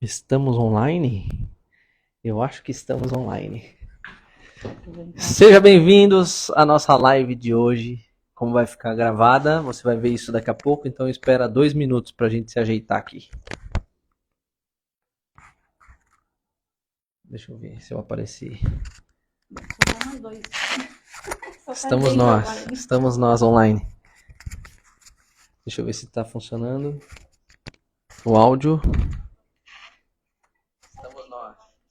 Estamos online? Eu acho que estamos online. Sejam bem-vindos à nossa live de hoje. Como vai ficar gravada, você vai ver isso daqui a pouco, então espera 2 minutos para a gente se ajeitar aqui. Deixa eu ver se eu apareci. Só nós dois. Estamos nós online. Deixa eu ver se está funcionando o áudio.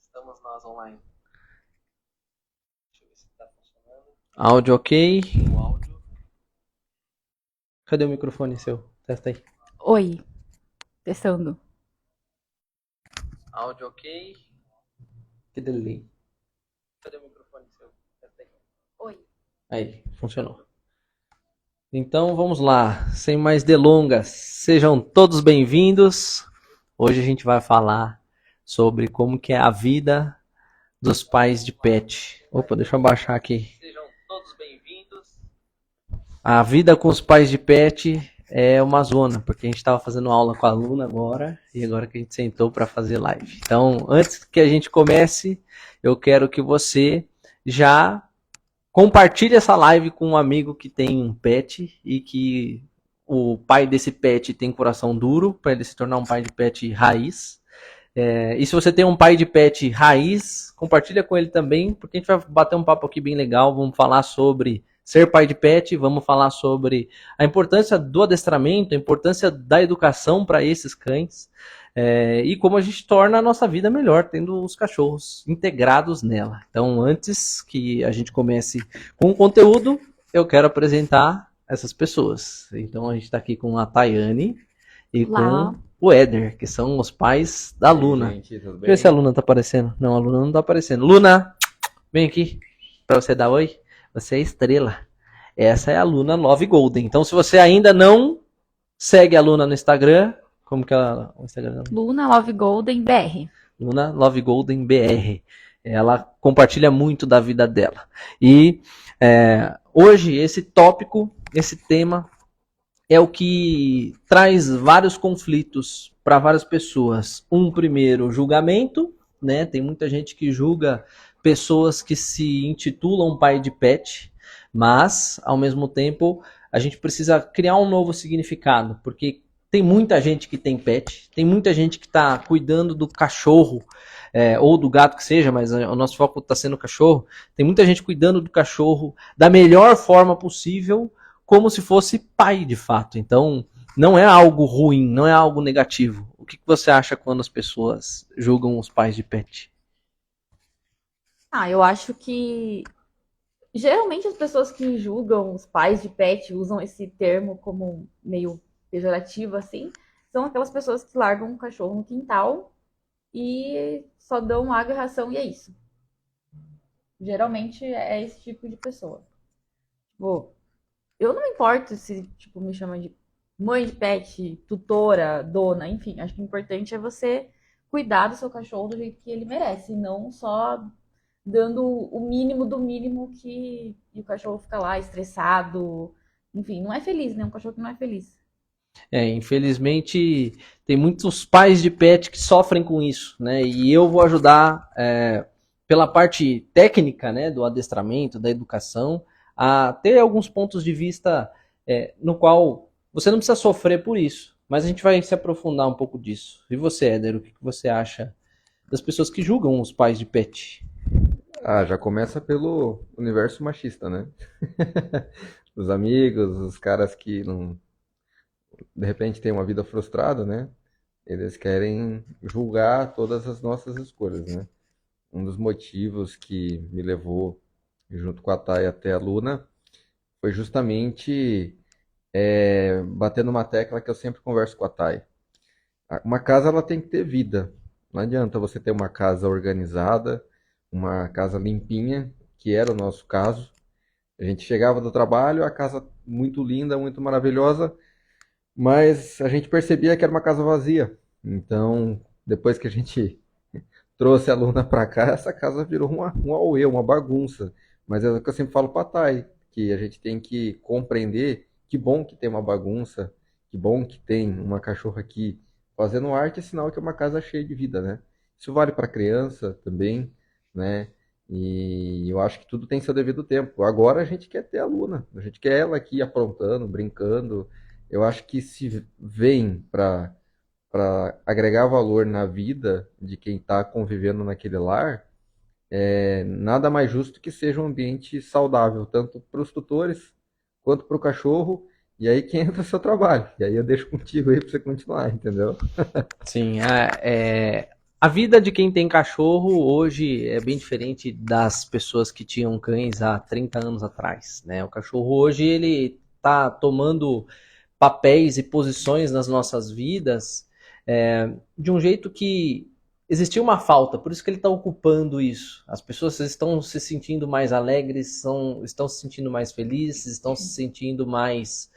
Estamos nós online. Deixa eu ver se está funcionando. Áudio ok. O áudio. Cadê o microfone seu? Testa aí. Oi, testando. Áudio ok. Que delay. Cadê o microfone seu? Testa aí. Oi. Aí, funcionou. Então vamos lá, sem mais delongas, sejam todos bem-vindos. Hoje a gente vai falar sobre como que é a vida dos pais de pet. Opa, deixa eu abaixar aqui. Sejam todos bem-vindos. A vida com os pais de pet é uma zona, porque a gente estava fazendo aula com a aluna agora, e agora que a gente sentou para fazer live. Então, antes que a gente comece, eu quero que você já compartilhe essa live com um amigo que tem um pet e que o pai desse pet tem coração duro para ele se tornar um pai de pet raiz. E se você tem um pai de pet raiz, compartilha com ele também, porque a gente vai bater um papo aqui bem legal. Vamos falar sobre ser pai de pet, vamos falar sobre a importância do adestramento, a importância da educação para esses cães. E como a gente torna a nossa vida melhor tendo os cachorros integrados nela. Então, antes que a gente comece com o conteúdo, eu quero apresentar essas pessoas. Então, a gente está aqui com a Tayane e Lá. com o Éder, que são os pais da Luna. Gente, tudo Deixa eu ver se a bem? Luna tá aparecendo. Não, a Luna não tá aparecendo. Luna, vem aqui para você dar oi. Você é estrela. Essa é a Luna Love Golden. Então, se você ainda não segue a Luna no Instagram, como que é o Instagram dela? Luna Love Golden BR. Luna Love Golden BR. Ela compartilha muito da vida dela. E hoje esse tópico, esse tema é o que traz vários conflitos para várias pessoas. Primeiro, julgamento, né? Tem muita gente que julga pessoas que se intitulam pai de pet, mas ao mesmo tempo a gente precisa criar um novo significado, porque tem muita gente que tem pet, tem muita gente que está cuidando do cachorro, ou do gato que seja, mas o nosso foco está sendo o cachorro. Tem muita gente cuidando do cachorro da melhor forma possível, como se fosse pai de fato. Então, não é algo ruim, não é algo negativo. O que você acha quando as pessoas julgam os pais de pet? Eu acho que geralmente as pessoas que julgam os pais de pet usam esse termo como meio pejorativo assim, são aquelas pessoas que largam um cachorro no quintal e só dão água e ração e é isso. Geralmente é esse tipo de pessoa. Tipo, eu não me importo se tipo me chamam de mãe de pet, tutora, dona, enfim, acho que o importante é você cuidar do seu cachorro do jeito que ele merece, não só dando o mínimo do mínimo que e o cachorro fica lá estressado, enfim, não é feliz, né? Um cachorro que não é feliz. Infelizmente, tem muitos pais de pet que sofrem com isso, né? E eu vou ajudar pela parte técnica, né, do adestramento, da educação, a ter alguns pontos de vista no qual você não precisa sofrer por isso. Mas a gente vai se aprofundar um pouco disso. E você, Éder, o que você acha das pessoas que julgam os pais de pet? Já começa pelo universo machista, né? Os amigos, os caras que não, de repente têm uma vida frustrada, né? Eles querem julgar todas as nossas escolhas, né? Um dos motivos que me levou, junto com a Thay até a Luna, foi justamente bater numa tecla que eu sempre converso com a Thay. Uma casa ela tem que ter vida. Não adianta você ter uma casa organizada, uma casa limpinha, que era o nosso caso. A gente chegava do trabalho, a casa muito linda, muito maravilhosa, mas a gente percebia que era uma casa vazia. Então, depois que a gente trouxe a Luna para cá, essa casa virou um auê, uma bagunça. Mas é o que eu sempre falo para a Thay, que a gente tem que compreender que bom que tem uma bagunça, que bom que tem uma cachorra que fazendo arte é sinal que é uma casa cheia de vida, né? Isso vale para criança também, né? E eu acho que tudo tem seu devido tempo. Agora a gente quer ter a Luna, a gente quer ela aqui aprontando, brincando. Eu acho que se vem para agregar valor na vida de quem está convivendo naquele lar, nada mais justo que seja um ambiente saudável, tanto para os tutores quanto para o cachorro. E aí que entra o seu trabalho. E aí eu deixo contigo aí para você continuar, entendeu? Sim, a vida de quem tem cachorro hoje é bem diferente das pessoas que tinham cães há 30 anos atrás, né? O cachorro hoje ele está tomando papéis e posições nas nossas vidas de um jeito que existia uma falta, por isso que ele está ocupando isso. As pessoas estão se sentindo mais alegres, estão se sentindo mais felizes, estão se sentindo mais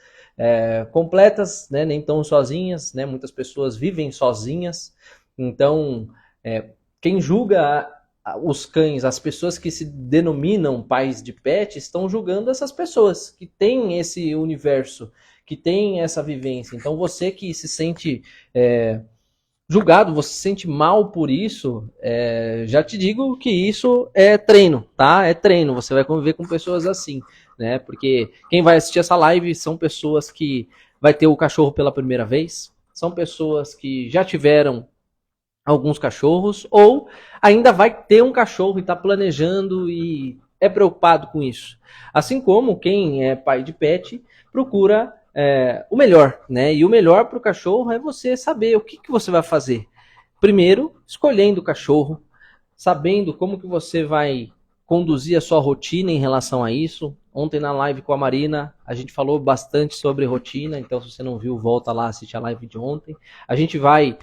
completas, né? Nem tão sozinhas, né? Muitas pessoas vivem sozinhas, então quem julga os cães, as pessoas que se denominam pais de pet, estão julgando essas pessoas que têm esse universo, que têm essa vivência. Então você que se sente julgado, você se sente mal por isso, já te digo que isso é treino, tá? É treino, você vai conviver com pessoas assim, né? Porque quem vai assistir essa live são pessoas que vai ter o cachorro pela primeira vez, são pessoas que já tiveram alguns cachorros, ou ainda vai ter um cachorro e está planejando e é preocupado com isso. Assim como quem é pai de pet procura o melhor, né? E o melhor para o cachorro é você saber o que você vai fazer. Primeiro, escolhendo o cachorro, sabendo como que você vai conduzir a sua rotina em relação a isso. Ontem na live com a Marina, a gente falou bastante sobre rotina, então se você não viu, volta lá, assiste a live de ontem. A gente vai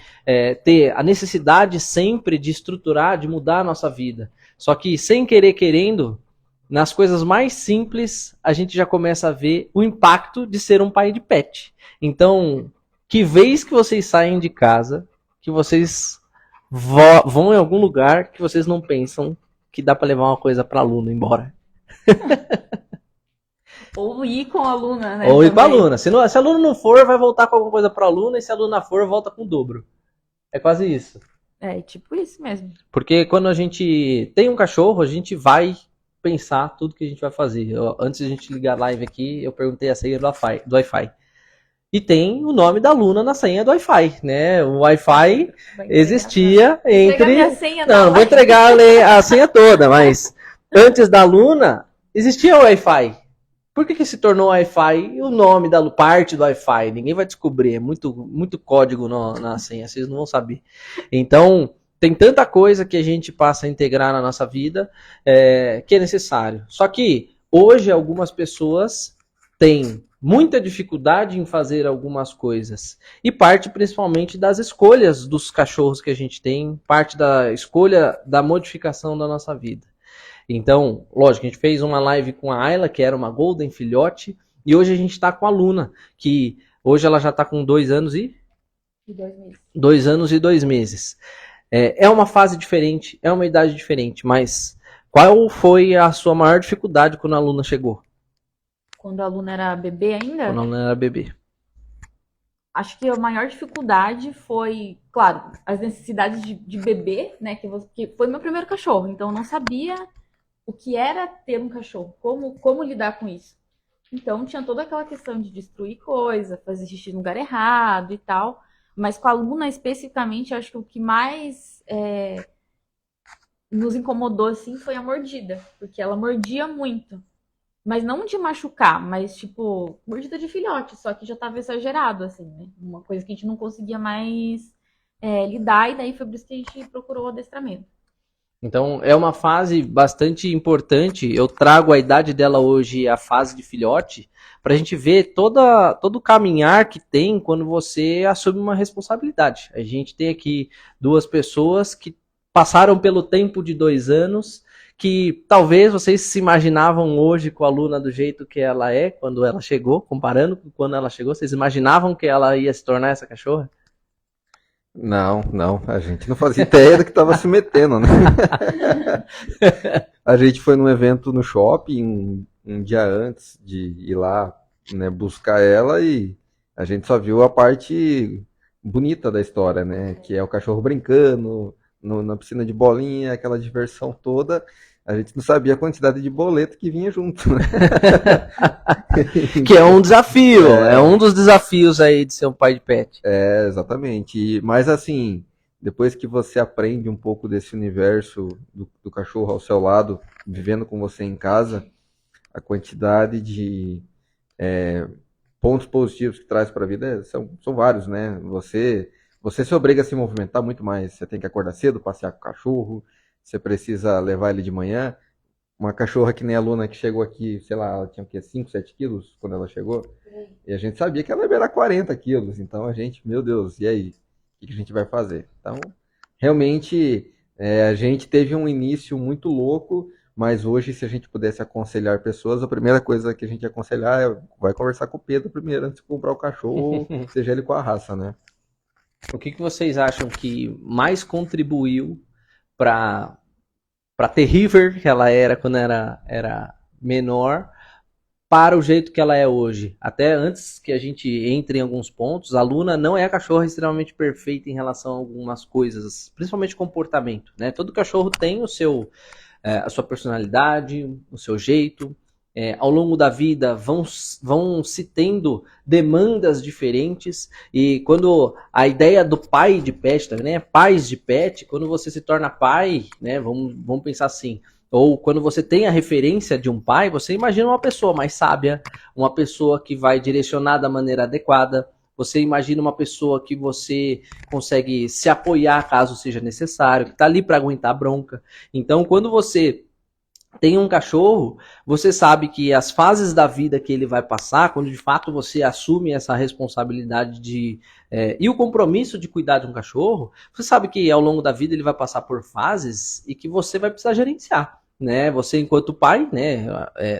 ter a necessidade sempre de estruturar, de mudar a nossa vida. Só que sem querer querendo, nas coisas mais simples, a gente já começa a ver o impacto de ser um pai de pet. Então, que vez que vocês saem de casa, que vocês vão em algum lugar que vocês não pensam que dá para levar uma coisa para aluno embora. Ou ir com a aluna, né? Ou ir para também. aluna. Se a aluna não for, vai voltar com alguma coisa para aluna, e se a aluna for, volta com o dobro. É quase isso. É, tipo isso mesmo. Porque quando a gente tem um cachorro, a gente vai pensar tudo que a gente vai fazer. Antes de a gente ligar a live aqui, eu perguntei a senha do Wi-Fi. E tem o nome da aluna na senha do Wi-Fi, né? O Wi-Fi existia entre... Minha senha não vou entregar a senha toda, mas antes da aluna existia o Wi-Fi. Por que se tornou Wi-Fi e o nome da parte do Wi-Fi? Ninguém vai descobrir, é muito código na senha, vocês não vão saber. Então, tem tanta coisa que a gente passa a integrar na nossa vida que é necessário. Só que hoje algumas pessoas têm muita dificuldade em fazer algumas coisas. E parte principalmente das escolhas dos cachorros que a gente tem, parte da escolha da modificação da nossa vida. Então, lógico, a gente fez uma live com a Ayla, que era uma Golden filhote, e hoje a gente está com a Luna, que hoje ela já está com 2 anos e... 2 meses. 2 anos e 2 meses. É uma fase diferente, é uma idade diferente, mas qual foi a sua maior dificuldade quando a Luna chegou? Quando a aluna era bebê ainda? Quando a Luna era bebê. Acho que a maior dificuldade foi, claro, as necessidades de bebê, né? Que foi meu primeiro cachorro, então eu não sabia o que era ter um cachorro, como lidar com isso. Então tinha toda aquela questão de destruir coisa, fazer xixi no lugar errado e tal. Mas com a Luna especificamente, acho que o que mais nos incomodou assim foi a mordida, porque ela mordia muito. Mas não de machucar, mas tipo, mordida de filhote, só que já tava exagerado, assim, né? Uma coisa que a gente não conseguia mais lidar, e daí foi por isso que a gente procurou o adestramento. Então, é uma fase bastante importante. Eu trago a idade dela hoje, a fase de filhote, para a gente ver todo o caminhar que tem quando você assume uma responsabilidade. A gente tem aqui 2 pessoas que passaram pelo tempo de 2 anos, que talvez vocês se imaginavam hoje com a Luna do jeito que ela é, quando ela chegou, comparando com quando ela chegou, vocês imaginavam que ela ia se tornar essa cachorra? Não, a gente não fazia ideia do que estava se metendo, né? A gente foi num evento no shopping um dia antes de ir lá, né, buscar ela, e a gente só viu a parte bonita da história, né? Que é o cachorro brincando na piscina de bolinha, aquela diversão toda. A gente não sabia a quantidade de boleto que vinha junto, né? Que é um desafio, é um dos desafios aí de ser um pai de pet. Exatamente. Mas assim, depois que você aprende um pouco desse universo do cachorro ao seu lado, vivendo com você em casa, a quantidade de pontos positivos que traz para a vida são vários, né? Você se obriga a se movimentar muito mais. Você tem que acordar cedo, passear com o cachorro, você precisa levar ele de manhã. Uma cachorra que nem a Luna que chegou aqui, sei lá, ela tinha o quê? 5, 7 quilos quando ela chegou. E a gente sabia que ela ia virar 40 quilos. Então a gente, meu Deus, e aí? O que a gente vai fazer? Então, realmente, a gente teve um início muito louco, mas hoje, se a gente pudesse aconselhar pessoas, a primeira coisa que a gente ia aconselhar é vai conversar com o Pedro primeiro, antes de comprar o cachorro, seja ele com a raça, né? O que vocês acham que mais contribuiu para Terrier, que ela era quando era menor, para o jeito que ela é hoje? Até antes que a gente entre em alguns pontos, a Luna não é a cachorra extremamente perfeita em relação a algumas coisas, principalmente comportamento, né? Todo cachorro tem a sua personalidade, o seu jeito. Ao longo da vida vão se tendo demandas diferentes, e quando a ideia do pai de pet também, né, pais de pet, quando você se torna pai, né, vamos pensar assim, ou quando você tem a referência de um pai, você imagina uma pessoa mais sábia, uma pessoa que vai direcionar da maneira adequada, você imagina uma pessoa que você consegue se apoiar caso seja necessário, que está ali para aguentar a bronca. Então, quando você tem um cachorro, você sabe que as fases da vida que ele vai passar, quando de fato você assume essa responsabilidade e o compromisso de cuidar de um cachorro, você sabe que ao longo da vida ele vai passar por fases e que você vai precisar gerenciar, né? Você enquanto pai, né?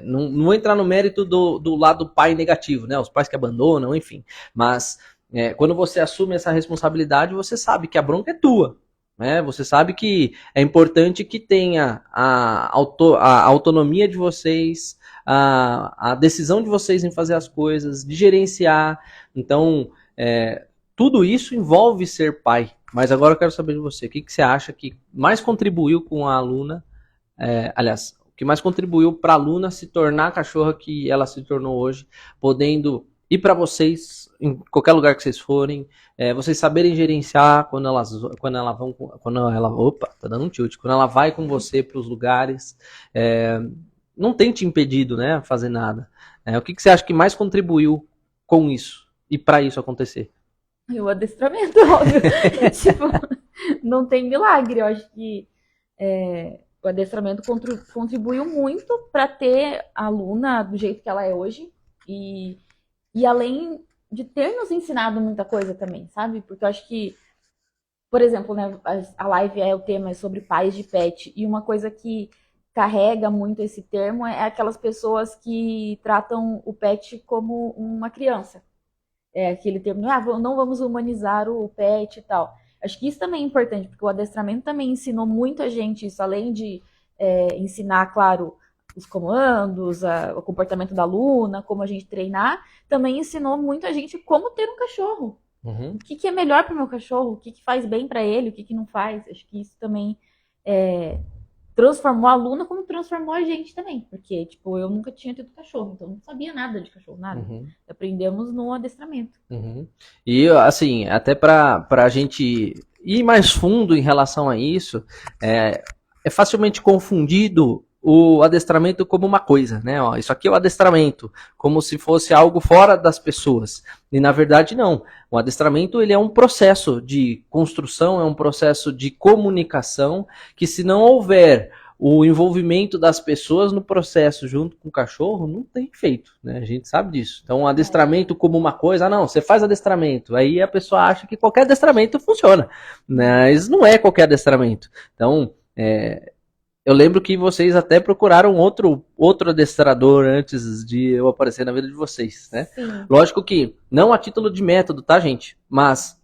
Não vou entrar no mérito do lado pai negativo, né? Os pais que abandonam, enfim. Mas quando você assume essa responsabilidade, você sabe que a bronca é tua. Você sabe que é importante que tenha a autonomia de vocês, a decisão de vocês em fazer as coisas, de gerenciar. Então, tudo isso envolve ser pai. Mas agora eu quero saber de você. O que você acha que mais contribuiu com a Luna? Aliás, o que mais contribuiu para a Luna se tornar a cachorra que ela se tornou hoje, podendo ir para vocês, em qualquer lugar que vocês forem, vocês saberem gerenciar quando ela opa, tá dando um tilt, quando ela vai com você para os lugares, não tem te impedido, né, a fazer nada. O que você acha que mais contribuiu com isso e para isso acontecer? O adestramento, óbvio. Tipo, não tem milagre. Eu acho que o adestramento contribuiu muito para ter a Luna do jeito que ela é hoje. E além de ter nos ensinado muita coisa também, sabe? Porque eu acho que, por exemplo, né, a live o tema é sobre pais de pet, e uma coisa que carrega muito esse termo é aquelas pessoas que tratam o pet como uma criança. Aquele termo, não vamos humanizar o pet e tal. Acho que isso também é importante, porque o adestramento também ensinou muito a gente isso, além de ensinar, claro, os comandos, o comportamento da Luna, como a gente treinar, também ensinou muito a gente como ter um cachorro. Uhum. O que é melhor para o meu cachorro, o que faz bem para ele, o que não faz. Acho que isso também transformou a Luna como transformou a gente também. Porque, tipo, eu nunca tinha tido cachorro, então eu não sabia nada de cachorro, nada. Uhum. Aprendemos no adestramento. Uhum. E, assim, até para a gente ir mais fundo em relação a isso, é facilmente confundido o adestramento como uma coisa, né? Isso aqui é o adestramento, como se fosse algo fora das pessoas. E na verdade não. O adestramento ele é um processo de construção, é um processo de comunicação, que se não houver o envolvimento das pessoas no processo junto com o cachorro, não tem efeito, né? A gente sabe disso. Então, o adestramento como uma coisa, não, você faz adestramento, aí a pessoa acha que qualquer adestramento funciona, mas não é qualquer adestramento. Então, eu lembro que vocês até procuraram outro adestrador antes de eu aparecer na vida de vocês, né? Sim. Lógico que não a título de método, tá, gente? Mas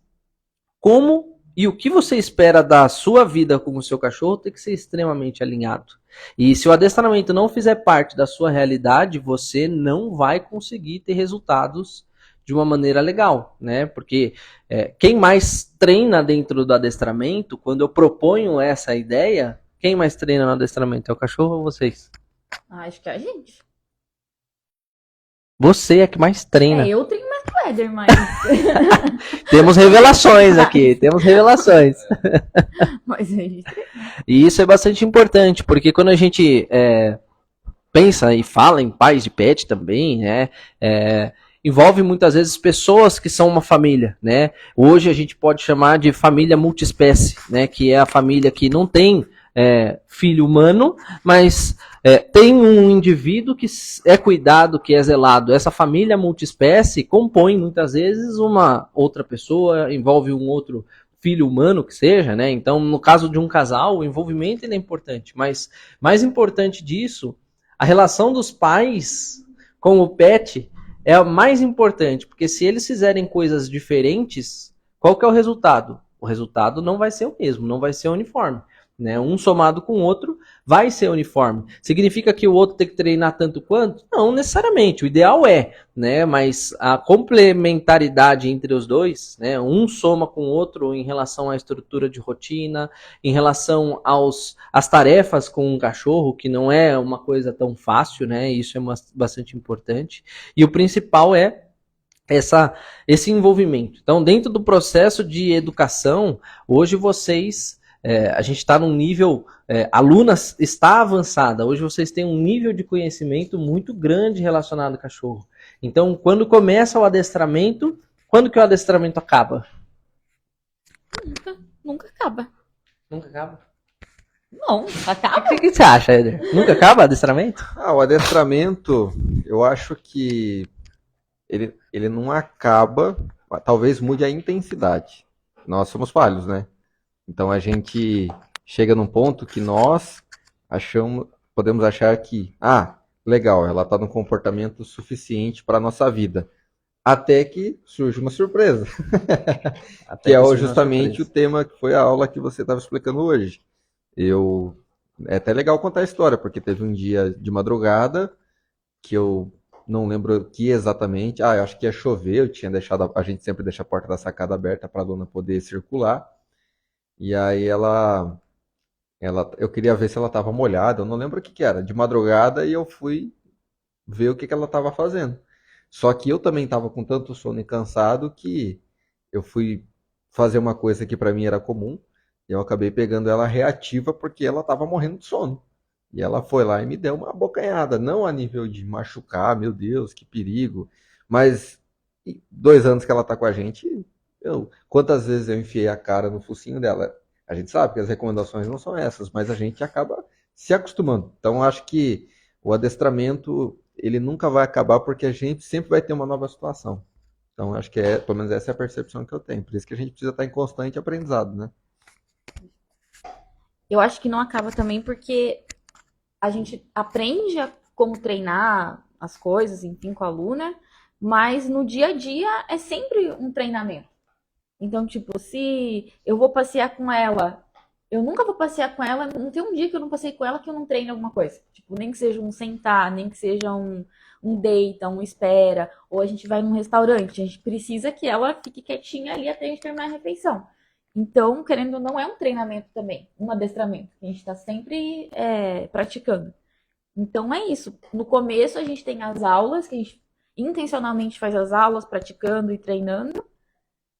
como e o que você espera da sua vida com o seu cachorro tem que ser extremamente alinhado. E se o adestramento não fizer parte da sua realidade, você não vai conseguir ter resultados de uma maneira legal, né? Porque quem mais treina dentro do adestramento, quando eu proponho essa ideia, quem mais treina no adestramento? É o cachorro ou vocês? Acho que é a gente. Você é que mais treina. Eu tenho mais que o Éder, mas... Temos revelações aqui, temos revelações. mas a gente... E isso é bastante importante, porque quando a gente pensa e fala em pais de pet também, né? Envolve muitas vezes pessoas que são uma família, né? Hoje a gente pode chamar de família multiespécie, né? Que é a família que não tem filho humano, mas tem um indivíduo que é cuidado, que é zelado. Essa família multiespécie compõe muitas vezes uma outra pessoa, envolve um outro filho humano que seja, né? Então, no caso de um casal, o envolvimento ele é importante, mas mais importante disso, a relação dos pais com o pet é a mais importante, porque se eles fizerem coisas diferentes, qual que é o resultado? O resultado não vai ser o mesmo, não vai ser uniforme. Né? Um somado com o outro vai ser uniforme. Significa que o outro tem que treinar tanto quanto? Não necessariamente, o ideal né? Mas a complementaridade entre os dois, né? Um soma com o outro em relação à estrutura de rotina, em relação às tarefas com um cachorro, que não é uma coisa tão fácil, né? Isso é bastante importante. E o principal é esse envolvimento. Então, dentro do processo de educação, hoje vocês... a gente está num nível, a Luna está avançada, hoje vocês têm um nível de conhecimento muito grande relacionado ao cachorro. Então, quando começa o adestramento, quando que o adestramento acaba? Nunca acaba. Nunca acaba? Não, acaba. O que você acha, Éder? Nunca acaba o adestramento? O adestramento, eu acho que ele não acaba, talvez mude a intensidade. Nós somos falhos, né? Então a gente chega num ponto que nós podemos achar que, legal, ela está num comportamento suficiente para a nossa vida. Até que surge uma surpresa. Que é justamente o tema que foi a aula que você estava explicando hoje. É até legal contar a história, porque teve um dia de madrugada que eu não lembro o que exatamente. Eu acho que ia chover, eu tinha deixado, a gente sempre deixa a porta da sacada aberta para a Luna poder circular. E aí eu queria ver se ela estava molhada, eu não lembro o que era, de madrugada, e eu fui ver o que ela estava fazendo. Só que eu também estava com tanto sono e cansado que eu fui fazer uma coisa que para mim era comum, e eu acabei pegando ela reativa porque ela estava morrendo de sono. E ela foi lá e me deu uma abocanhada, não a nível de machucar, meu Deus, que perigo, mas 2 anos que ela está com a gente... Quantas vezes eu enfiei a cara no focinho dela? A gente sabe que as recomendações não são essas, mas a gente acaba se acostumando. Então, acho que o adestramento, ele nunca vai acabar porque a gente sempre vai ter uma nova situação. Então, acho que pelo menos essa é a percepção que eu tenho. Por isso que a gente precisa estar em constante aprendizado, né? Eu acho que não acaba também porque a gente aprende como treinar as coisas, enfim, com a Luna, mas no dia a dia é sempre um treinamento. Então, tipo, se eu vou passear com ela, eu nunca vou passear com ela, não tem um dia que eu não passei com ela que eu não treine alguma coisa. Tipo, nem que seja um sentar, nem que seja um deita, um espera, ou a gente vai num restaurante, a gente precisa que ela fique quietinha ali até a gente terminar a refeição. Então, querendo ou não, é um treinamento também, um adestramento, que a gente está sempre praticando. Então, é isso. No começo, a gente tem as aulas, que a gente intencionalmente faz as aulas, praticando e treinando,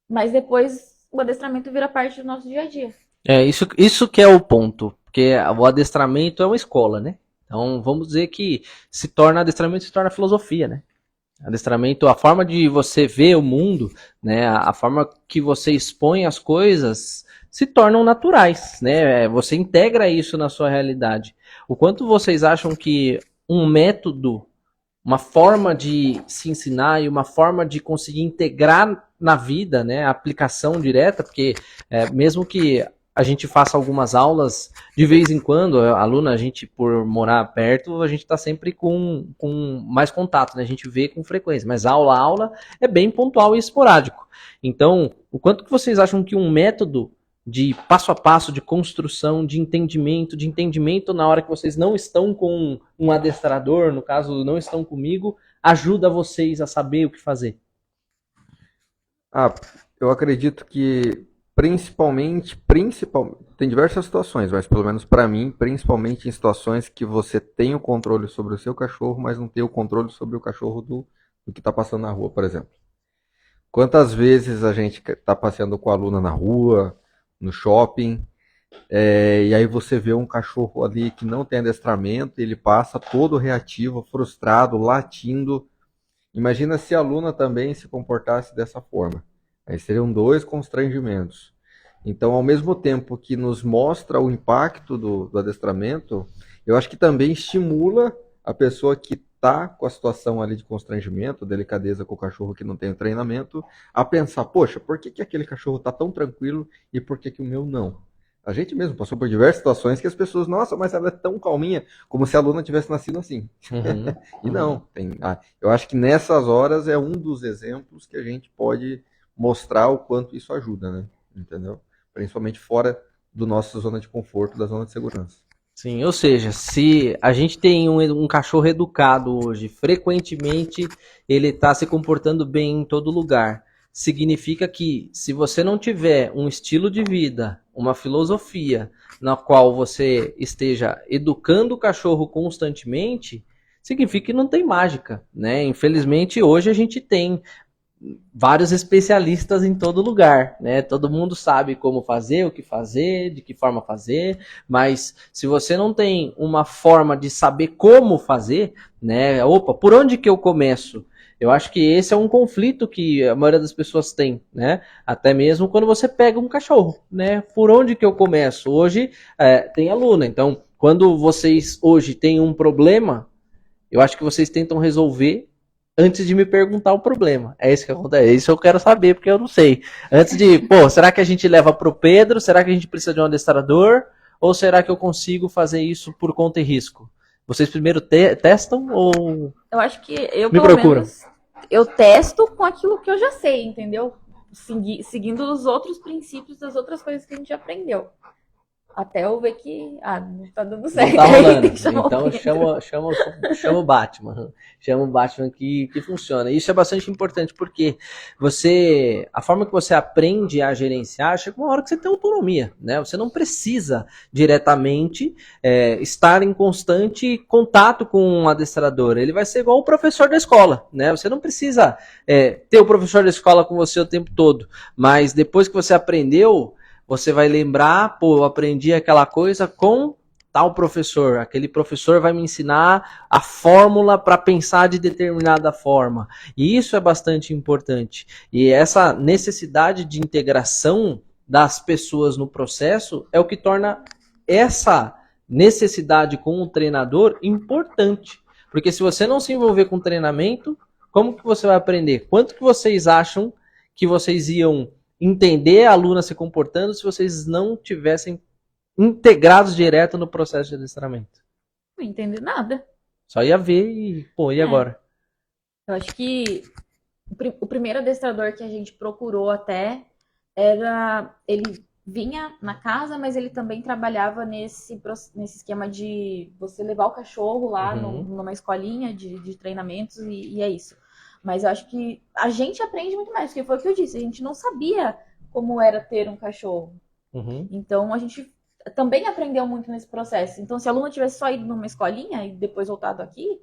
mas depois o adestramento vira parte do nosso dia a dia. Isso que é o ponto, porque o adestramento é uma escola, né? Então vamos dizer que adestramento se torna filosofia, né? Adestramento, a forma de você ver o mundo, né? A forma que você expõe as coisas se tornam naturais, né? Você integra isso na sua realidade. O quanto vocês acham que um método, uma forma de se ensinar e uma forma de conseguir integrar na vida, né, a aplicação direta, porque mesmo que a gente faça algumas aulas de vez em quando, a Luna, a gente por morar perto, a gente está sempre com mais contato, né, a gente vê com frequência, mas aula a aula é bem pontual e esporádico. Então, o quanto que vocês acham que um método de passo a passo, de construção, de entendimento na hora que vocês não estão com um adestrador, no caso, não estão comigo, ajuda vocês a saber o que fazer? Ah, eu acredito que principalmente, tem diversas situações, mas pelo menos para mim, principalmente em situações que você tem o controle sobre o seu cachorro, mas não tem o controle sobre o cachorro do que está passando na rua, por exemplo. Quantas vezes a gente está passeando com a aluna na rua, no shopping, e aí você vê um cachorro ali que não tem adestramento, ele passa todo reativo, frustrado, latindo. Imagina se a aluna também se comportasse dessa forma. Aí seriam dois constrangimentos. Então, ao mesmo tempo que nos mostra o impacto do adestramento, eu acho que também estimula a pessoa que está com a situação ali de constrangimento, delicadeza com o cachorro que não tem o treinamento, a pensar, poxa, por que aquele cachorro está tão tranquilo e por que o meu não? A gente mesmo passou por diversas situações que as pessoas, nossa, mas ela é tão calminha, como se a aluna tivesse nascido assim. Uhum, E uhum. não, eu acho que nessas horas é um dos exemplos que a gente pode mostrar o quanto isso ajuda, né? Entendeu? Principalmente fora do nossa zona de conforto, da zona de segurança. Sim, ou seja, se a gente tem um cachorro educado hoje, frequentemente ele está se comportando bem em todo lugar. Significa que se você não tiver um estilo de vida, uma filosofia na qual você esteja educando o cachorro constantemente, significa que não tem mágica, né? Infelizmente hoje a gente tem vários especialistas em todo lugar, né? Todo mundo sabe como fazer, o que fazer, de que forma fazer, mas se você não tem uma forma de saber como fazer, né? Opa, por onde que eu começo? Eu acho que esse é um conflito que a maioria das pessoas tem, né? Até mesmo quando você pega um cachorro, né? Por onde que eu começo? Hoje tem aluna, então quando vocês hoje têm um problema, eu acho que vocês tentam resolver antes de me perguntar o problema. É isso que acontece. É isso que eu quero saber, porque eu não sei. Antes de, pô, será que a gente leva pro Pedro? Será que a gente precisa de um adestrador? Ou será que eu consigo fazer isso por conta e risco? Vocês primeiro testam ou Eu acho que eu, me pelo procuram? menos, eu testo com aquilo que eu já sei, entendeu? Seguindo os outros princípios das outras coisas que a gente já aprendeu. Até eu ver que, não tá dando Não certo. tá Aí rolando. tem que chamar o Então Pedro. chama o Batman. Chama o Batman que funciona. Isso é bastante importante porque a forma que você aprende a gerenciar, chega uma hora que você tem autonomia, né? Você não precisa diretamente estar em constante contato com um adestrador. Ele vai ser igual o professor da escola, né? Você não precisa ter o professor da escola com você o tempo todo, mas depois que você aprendeu, você vai lembrar, pô, eu aprendi aquela coisa com tal professor. Aquele professor vai me ensinar a fórmula para pensar de determinada forma. E isso é bastante importante. E essa necessidade de integração das pessoas no processo é o que torna essa necessidade com o treinador importante. Porque se você não se envolver com treinamento, como que você vai aprender? Quanto que vocês acham que vocês iam entender a aluna se comportando se vocês não tivessem integrados direto no processo de adestramento? Não entendo nada. Só ia ver e, pô, e agora? Eu acho que o primeiro adestrador que a gente procurou até ele vinha na casa, mas ele também trabalhava nesse esquema de você levar o cachorro lá numa escolinha de treinamentos e é isso. Mas eu acho que a gente aprende muito mais, porque foi o que eu disse, a gente não sabia como era ter um cachorro. Então a gente também aprendeu muito nesse processo. Então se a aluna tivesse só ido numa escolinha e depois voltado aqui,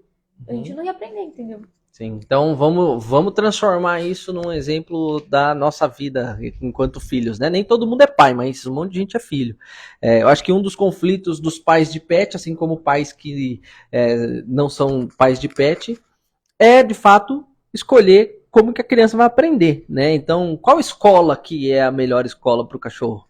a gente não ia aprender, entendeu? Sim, então vamos transformar isso num exemplo da nossa vida enquanto filhos, né? Nem todo mundo é pai, mas um monte de gente é filho. Eu acho que um dos conflitos dos pais de pet, assim como pais que não são pais de pet, é de fato escolher como que a criança vai aprender, né? Então, qual escola que é a melhor escola para o cachorro?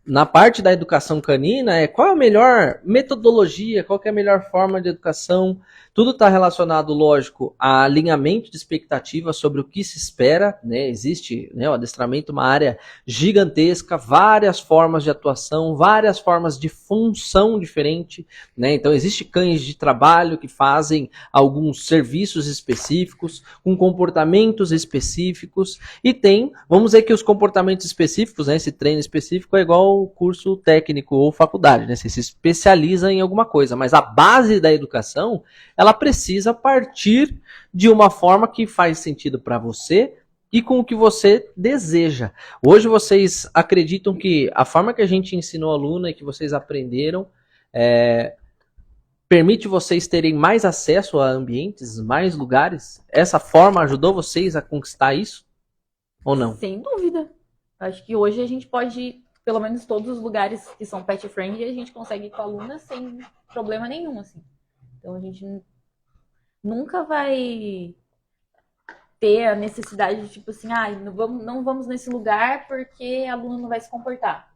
Na parte da educação canina, qual é a melhor metodologia, qual que é a melhor forma de educação? Tudo está relacionado, lógico, a alinhamento de expectativas sobre o que se espera, né? Existe, né, o adestramento, uma área gigantesca, várias formas de atuação, várias formas de função diferente, né? Então, existe cães de trabalho que fazem alguns serviços específicos, com comportamentos específicos, e vamos dizer que os comportamentos específicos, né, esse treino específico é igual ao curso técnico ou faculdade, né? Você se especializa em alguma coisa, mas a base da educação ela precisa partir de uma forma que faz sentido para você, e com o que você deseja. Hoje vocês acreditam que a forma que a gente ensinou a Luna e que vocês aprenderam permite vocês terem mais acesso a ambientes, mais lugares? Essa forma ajudou vocês a conquistar isso? Ou não? Sem dúvida. Acho que hoje a gente pode ir, pelo menos todos os lugares que são pet friendly, a gente consegue ir com a Luna sem problema nenhum, assim. Então a gente nunca vai ter a necessidade de, tipo assim, não vamos nesse lugar porque a Luna não vai se comportar.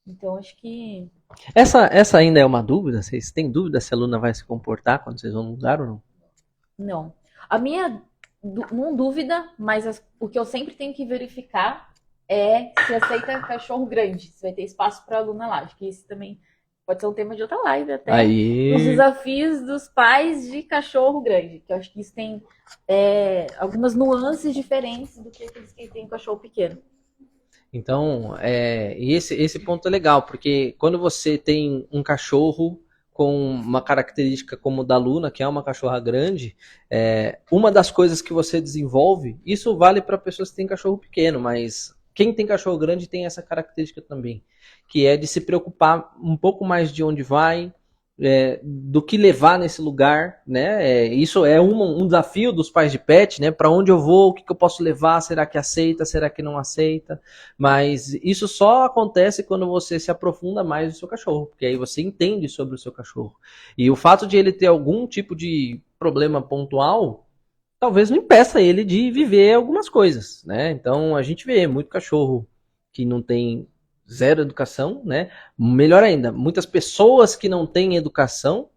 Então acho que... Essa ainda é uma dúvida? Vocês têm dúvida se a Luna vai se comportar quando vocês vão no lugar ou não? Não. A minha, não dúvida, mas o que eu sempre tenho que verificar é se aceita cachorro grande, se vai ter espaço para a Luna lá. Acho que isso também pode ser um tema de outra live até. Aí... Os desafios dos pais de cachorro grande, que eu acho que isso tem algumas nuances diferentes do que aqueles que têm cachorro pequeno. Então, e esse ponto é legal, porque quando você tem um cachorro com uma característica como o da Luna, que é uma cachorra grande, uma das coisas que você desenvolve, isso vale para pessoas que têm cachorro pequeno, mas quem tem cachorro grande tem essa característica também, que é de se preocupar um pouco mais de onde vai, do que levar nesse lugar, né? Isso é um desafio dos pais de pet, né? Para onde eu vou, o que eu posso levar, será que aceita, será que não aceita? Mas isso só acontece quando você se aprofunda mais no seu cachorro, porque aí você entende sobre o seu cachorro. E o fato de ele ter algum tipo de problema pontual, talvez não impeça ele de viver algumas coisas, né? Então a gente vê muito cachorro que não tem zero educação, né? Melhor ainda, muitas pessoas que não têm educação,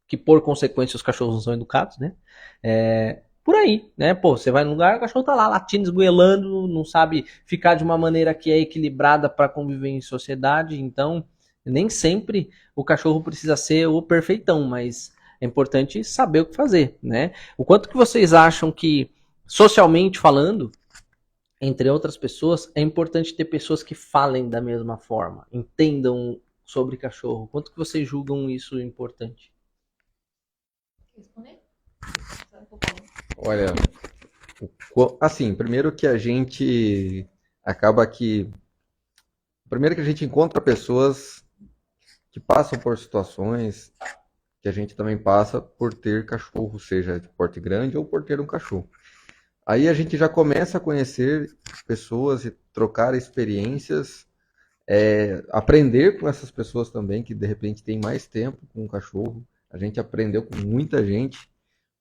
que por consequência os cachorros não são educados, né? Por aí, né? Pô, você vai num lugar, o cachorro tá lá latindo, esgoelando, não sabe ficar de uma maneira que é equilibrada para conviver em sociedade. Então, nem sempre o cachorro precisa ser o perfeitão, mas é importante saber o que fazer, né? O quanto que vocês acham que, socialmente falando, entre outras pessoas, é importante ter pessoas que falem da mesma forma, entendam sobre cachorro. Quanto que vocês julgam isso importante? Olha, assim, primeiro que a gente acaba que... Primeiro que a gente encontra pessoas que passam por situações que a gente também passa por ter cachorro, seja de porte grande ou por ter um cachorro. Aí a gente já começa a conhecer pessoas e trocar experiências, aprender com essas pessoas também, que de repente têm mais tempo com o cachorro. A gente aprendeu com muita gente.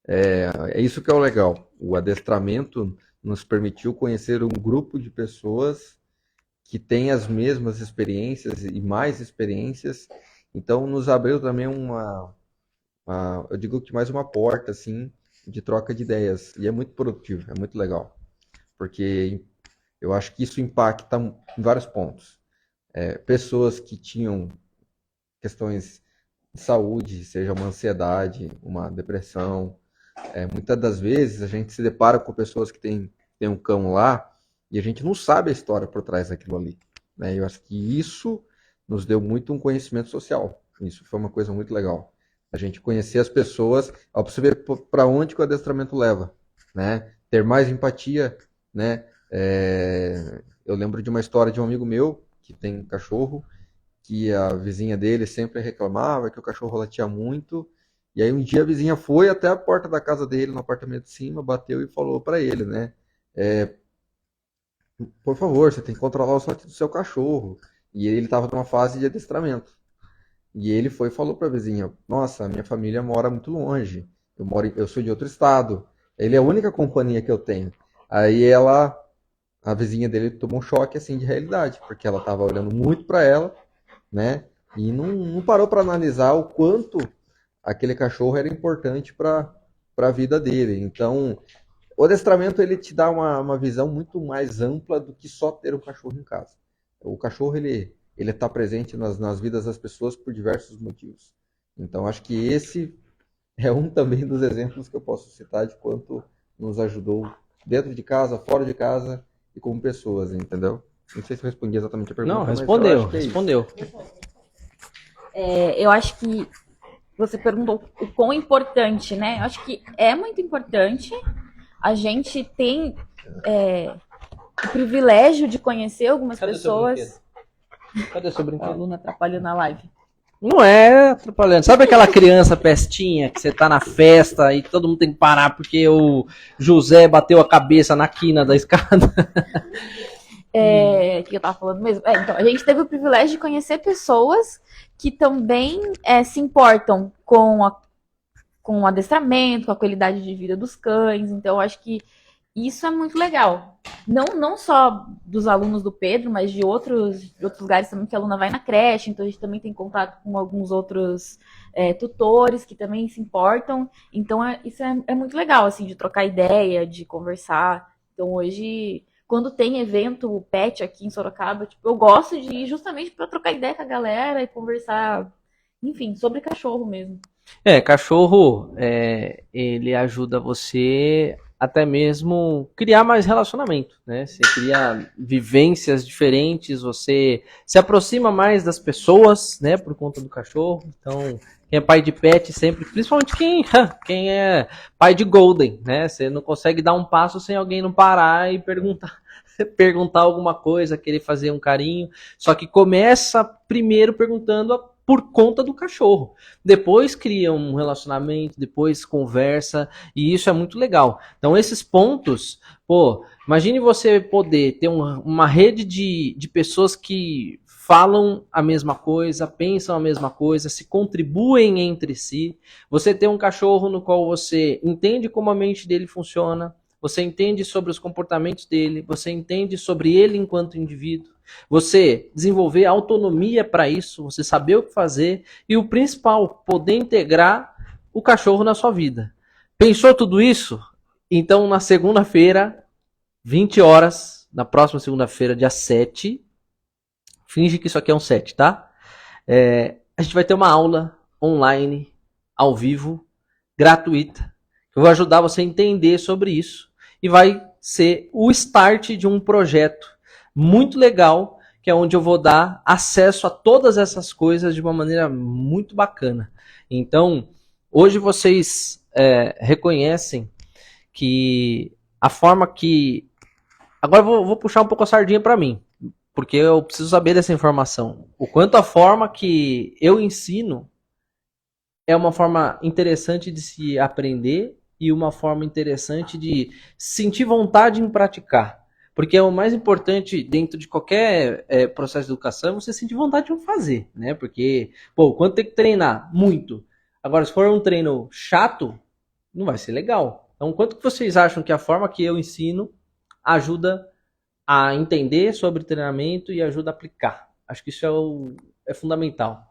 É isso que é o legal. O adestramento nos permitiu conhecer um grupo de pessoas que têm as mesmas experiências e mais experiências. Então nos abriu também eu digo que mais uma porta, assim, de troca de ideias. E é muito produtivo, é muito legal. Porque eu acho que isso impacta em vários pontos. Pessoas que tinham questões de saúde, seja uma ansiedade, uma depressão. Muitas das vezes a gente se depara com pessoas que têm um cão lá e a gente não sabe a história por trás daquilo ali, né? Eu acho que isso nos deu muito um conhecimento social. Isso foi uma coisa muito legal. A gente conhecer as pessoas, para você ver para onde que o adestramento leva, né? Ter mais empatia, né? Eu lembro de uma história de um amigo meu que tem um cachorro, que a vizinha dele sempre reclamava que o cachorro latia muito. E aí um dia a vizinha foi até a porta da casa dele, no apartamento de cima, bateu e falou para ele, né? Por favor, você tem que controlar os latidos do seu cachorro. E ele estava numa fase de adestramento. E ele foi e falou para a vizinha: nossa, minha família mora muito longe. Eu sou de outro estado. Ele é a única companhia que eu tenho. Aí a vizinha dele tomou um choque assim de realidade, porque ela estava olhando muito para ela, né? E não parou para analisar o quanto aquele cachorro era importante para a vida dele. Então, o adestramento ele te dá uma visão muito mais ampla do que só ter um cachorro em casa. O cachorro ele está presente nas vidas das pessoas por diversos motivos. Então, acho que esse é um também dos exemplos que eu posso citar de quanto nos ajudou dentro de casa, fora de casa e como pessoas, entendeu? Não sei se eu respondi exatamente a pergunta. Não, mas respondeu, eu acho que é respondeu. Eu acho que você perguntou o quão importante, né? Eu acho que é muito importante. A gente tem o privilégio de conhecer algumas Cadê seu pessoas. Cadê seu A brinquedo? aluna atrapalhando a live. Não é atrapalhando. Sabe aquela criança pestinha que você tá na festa e todo mundo tem que parar porque o José bateu a cabeça na quina da escada? O que eu tava falando mesmo? Então, a gente teve o privilégio de conhecer pessoas que também se importam com o adestramento, com a qualidade de vida dos cães. Então, eu acho que isso é muito legal. Não só dos alunos do Pedro, mas de outros lugares também que a aluna vai na creche. Então, a gente também tem contato com alguns outros tutores que também se importam. Então, isso é muito legal, assim, de trocar ideia, de conversar. Então, hoje, quando tem evento pet aqui em Sorocaba, tipo, eu gosto de ir justamente para trocar ideia com a galera e conversar, enfim, sobre cachorro mesmo. Cachorro, ele ajuda você até mesmo criar mais relacionamento, né? Você cria vivências diferentes, você se aproxima mais das pessoas, né? Por conta do cachorro. Então, quem é pai de pet sempre, principalmente quem é pai de Golden, né? Você não consegue dar um passo sem alguém não parar e perguntar alguma coisa, querer fazer um carinho. Só que começa primeiro perguntando por conta do cachorro. Depois cria um relacionamento, depois conversa, e isso é muito legal. Então, esses pontos, imagine você poder ter uma rede de pessoas que falam a mesma coisa, pensam a mesma coisa, se contribuem entre si. Você tem um cachorro no qual você entende como a mente dele funciona, você entende sobre os comportamentos dele, você entende sobre ele enquanto indivíduo, você desenvolver autonomia para isso, você saber o que fazer e o principal, poder integrar o cachorro na sua vida. Pensou tudo isso? Então na segunda-feira, 20 horas, na próxima segunda-feira, dia 7, finge que isso aqui é um 7, tá? A gente vai ter uma aula online, ao vivo, gratuita, que eu vou ajudar você a entender sobre isso e vai ser o start de um projeto muito legal, que é onde eu vou dar acesso a todas essas coisas de uma maneira muito bacana. Então, hoje vocês reconhecem que a forma que... Agora eu vou puxar um pouco a sardinha para mim, porque eu preciso saber dessa informação. O quanto a forma que eu ensino é uma forma interessante de se aprender e uma forma interessante de sentir vontade em praticar. Porque o mais importante dentro de qualquer processo de educação é você sentir vontade de fazer, né? Porque, quanto tem que treinar? Muito. Agora, se for um treino chato, não vai ser legal. Então, quanto que vocês acham que a forma que eu ensino ajuda a entender sobre treinamento e ajuda a aplicar? Acho que isso é fundamental.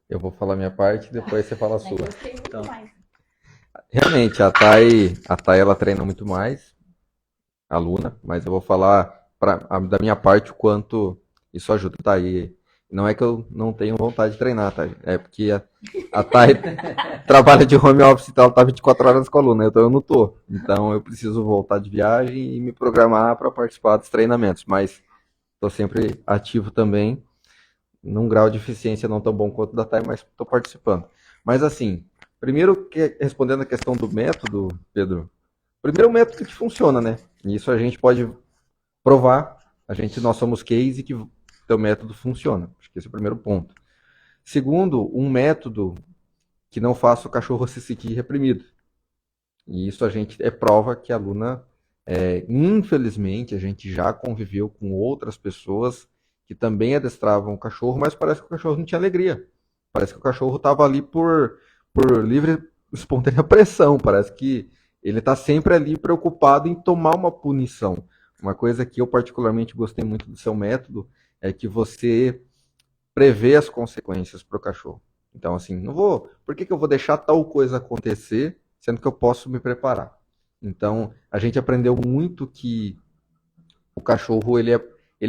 Eu vou falar a minha parte, depois você fala a sua. Gostei muito Então. mais. Realmente, a Thay ela treina muito mais, aluna, mas eu vou falar da minha parte o quanto isso ajuda a Thay. Não é que eu não tenho vontade de treinar, tá? É porque a Thay trabalha de home office e tal, tá 24 horas com a aluna, eu não tô. Então eu preciso voltar de viagem e me programar para participar dos treinamentos, mas tô sempre ativo também, num grau de eficiência não tão bom quanto o da Thay, mas tô participando. Mas assim, primeiro, respondendo a questão do método, Pedro, primeiro o método que funciona, né? E isso a gente pode provar, nós somos case que o teu método funciona. Acho que esse é o primeiro ponto. Segundo, um método que não faça o cachorro se sentir reprimido. E isso a gente prova que a aluna, infelizmente, a gente já conviveu com outras pessoas que também adestravam o cachorro, mas parece que o cachorro não tinha alegria. Parece que o cachorro estava ali por livre, espontânea pressão. Parece que ele está sempre ali preocupado em tomar uma punição. Uma coisa que eu particularmente gostei muito do seu método é que você prevê as consequências para o cachorro. Então, assim, por que eu vou deixar tal coisa acontecer, sendo que eu posso me preparar? Então, a gente aprendeu muito que o cachorro ele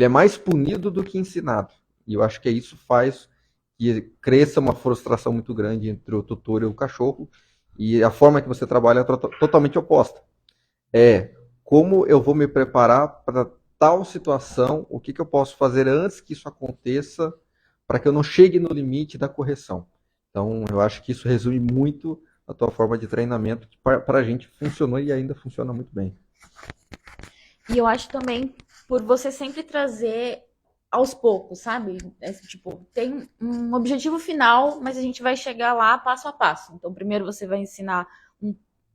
é mais punido do que ensinado. E eu acho que isso faz que cresça uma frustração muito grande entre o tutor e o cachorro. E a forma que você trabalha é totalmente oposta. Como eu vou me preparar para tal situação, o que eu posso fazer antes que isso aconteça, para que eu não chegue no limite da correção. Então, eu acho que isso resume muito a tua forma de treinamento, que para a gente funcionou e ainda funciona muito bem. E eu acho também por você sempre trazer aos poucos, sabe? Tipo, tem um objetivo final, mas a gente vai chegar lá passo a passo. Então, primeiro você vai ensinar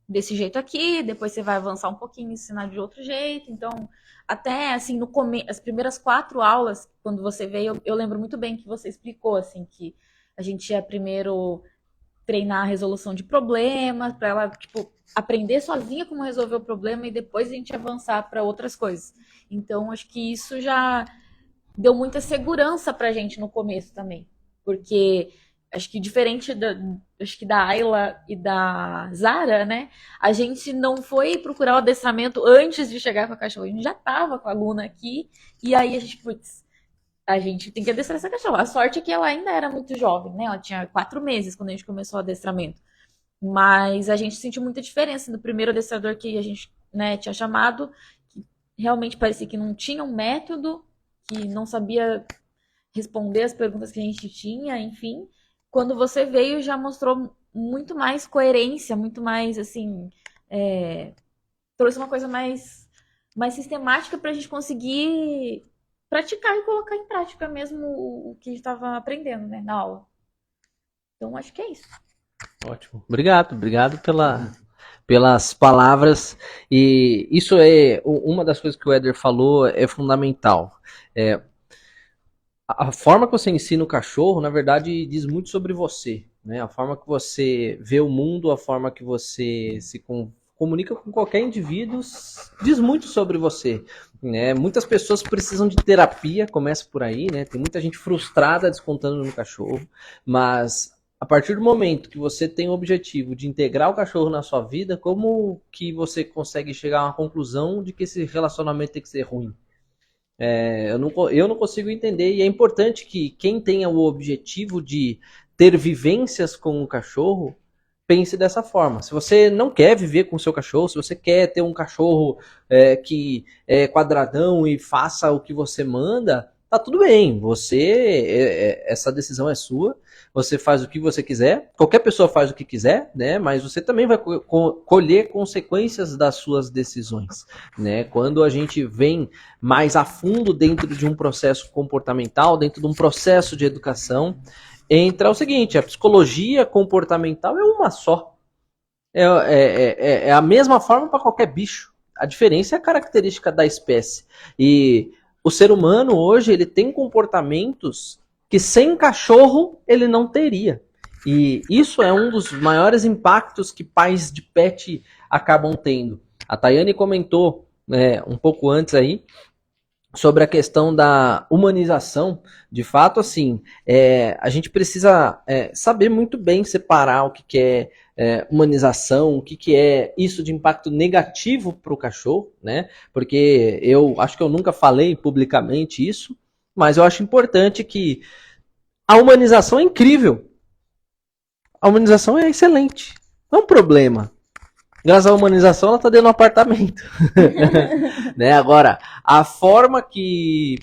desse jeito aqui, depois você vai avançar um pouquinho e ensinar de outro jeito. Então, até assim, no começo, as primeiras 4 aulas, quando você veio, eu lembro muito bem que você explicou assim que a gente ia primeiro treinar a resolução de problemas, para ela, tipo, aprender sozinha como resolver o problema e depois a gente avançar para outras coisas. Então, acho que isso já deu muita segurança pra gente no começo também. Porque acho que diferente acho que da Ayla e da Zara, né? A gente não foi procurar o adestramento antes de chegar com a cachorra. A gente já tava com a Luna aqui. E aí a gente, putz, a gente tem que adestrar essa cachorra. A sorte é que ela ainda era muito jovem, né? Ela tinha 4 meses quando a gente começou o adestramento. Mas a gente sentiu muita diferença no primeiro adestrador que a gente, né, tinha chamado, que realmente parecia que não tinha um método, que não sabia responder as perguntas que a gente tinha, enfim. Quando você veio, já mostrou muito mais coerência, muito mais, assim, trouxe uma coisa mais sistemática para a gente conseguir praticar e colocar em prática mesmo o que estava aprendendo, né, na aula. Então, acho que é isso. Ótimo. Obrigado pelas palavras. E isso é uma das coisas que o Éder falou, é fundamental. A forma que você ensina o cachorro, na verdade, diz muito sobre você, né? A forma que você vê o mundo, a forma que você se comunica com qualquer indivíduo, diz muito sobre você, né? Muitas pessoas precisam de terapia, começa por aí, né? Tem muita gente frustrada descontando no cachorro, mas a partir do momento que você tem o objetivo de integrar o cachorro na sua vida, como que você consegue chegar a uma conclusão de que esse relacionamento tem que ser ruim? Eu não consigo entender, e é importante que quem tenha o objetivo de ter vivências com o cachorro pense dessa forma. Se você não quer viver com o seu cachorro, se você quer ter um cachorro que é quadradão e faça o que você manda, tá tudo bem. Essa decisão é sua. Você faz o que você quiser. Qualquer pessoa faz o que quiser, né? Mas você também vai colher consequências das suas decisões, né? Quando a gente vem mais a fundo dentro de um processo comportamental, dentro de um processo de educação, entra o seguinte: a psicologia comportamental é uma só. É a mesma forma para qualquer bicho. A diferença é a característica da espécie. E o ser humano hoje ele tem comportamentos que sem cachorro ele não teria. E isso é um dos maiores impactos que pais de pet acabam tendo. A Tayane comentou um pouco antes aí sobre a questão da humanização. De fato, assim, a gente precisa saber muito bem separar o que é humanização, o que é isso de impacto negativo para o cachorro, né? Porque eu acho que eu nunca falei publicamente isso, mas eu acho importante que a humanização é incrível. A humanização é excelente. Não é um problema. Graças à humanização, ela está dentro do apartamento. Né? Agora, a forma que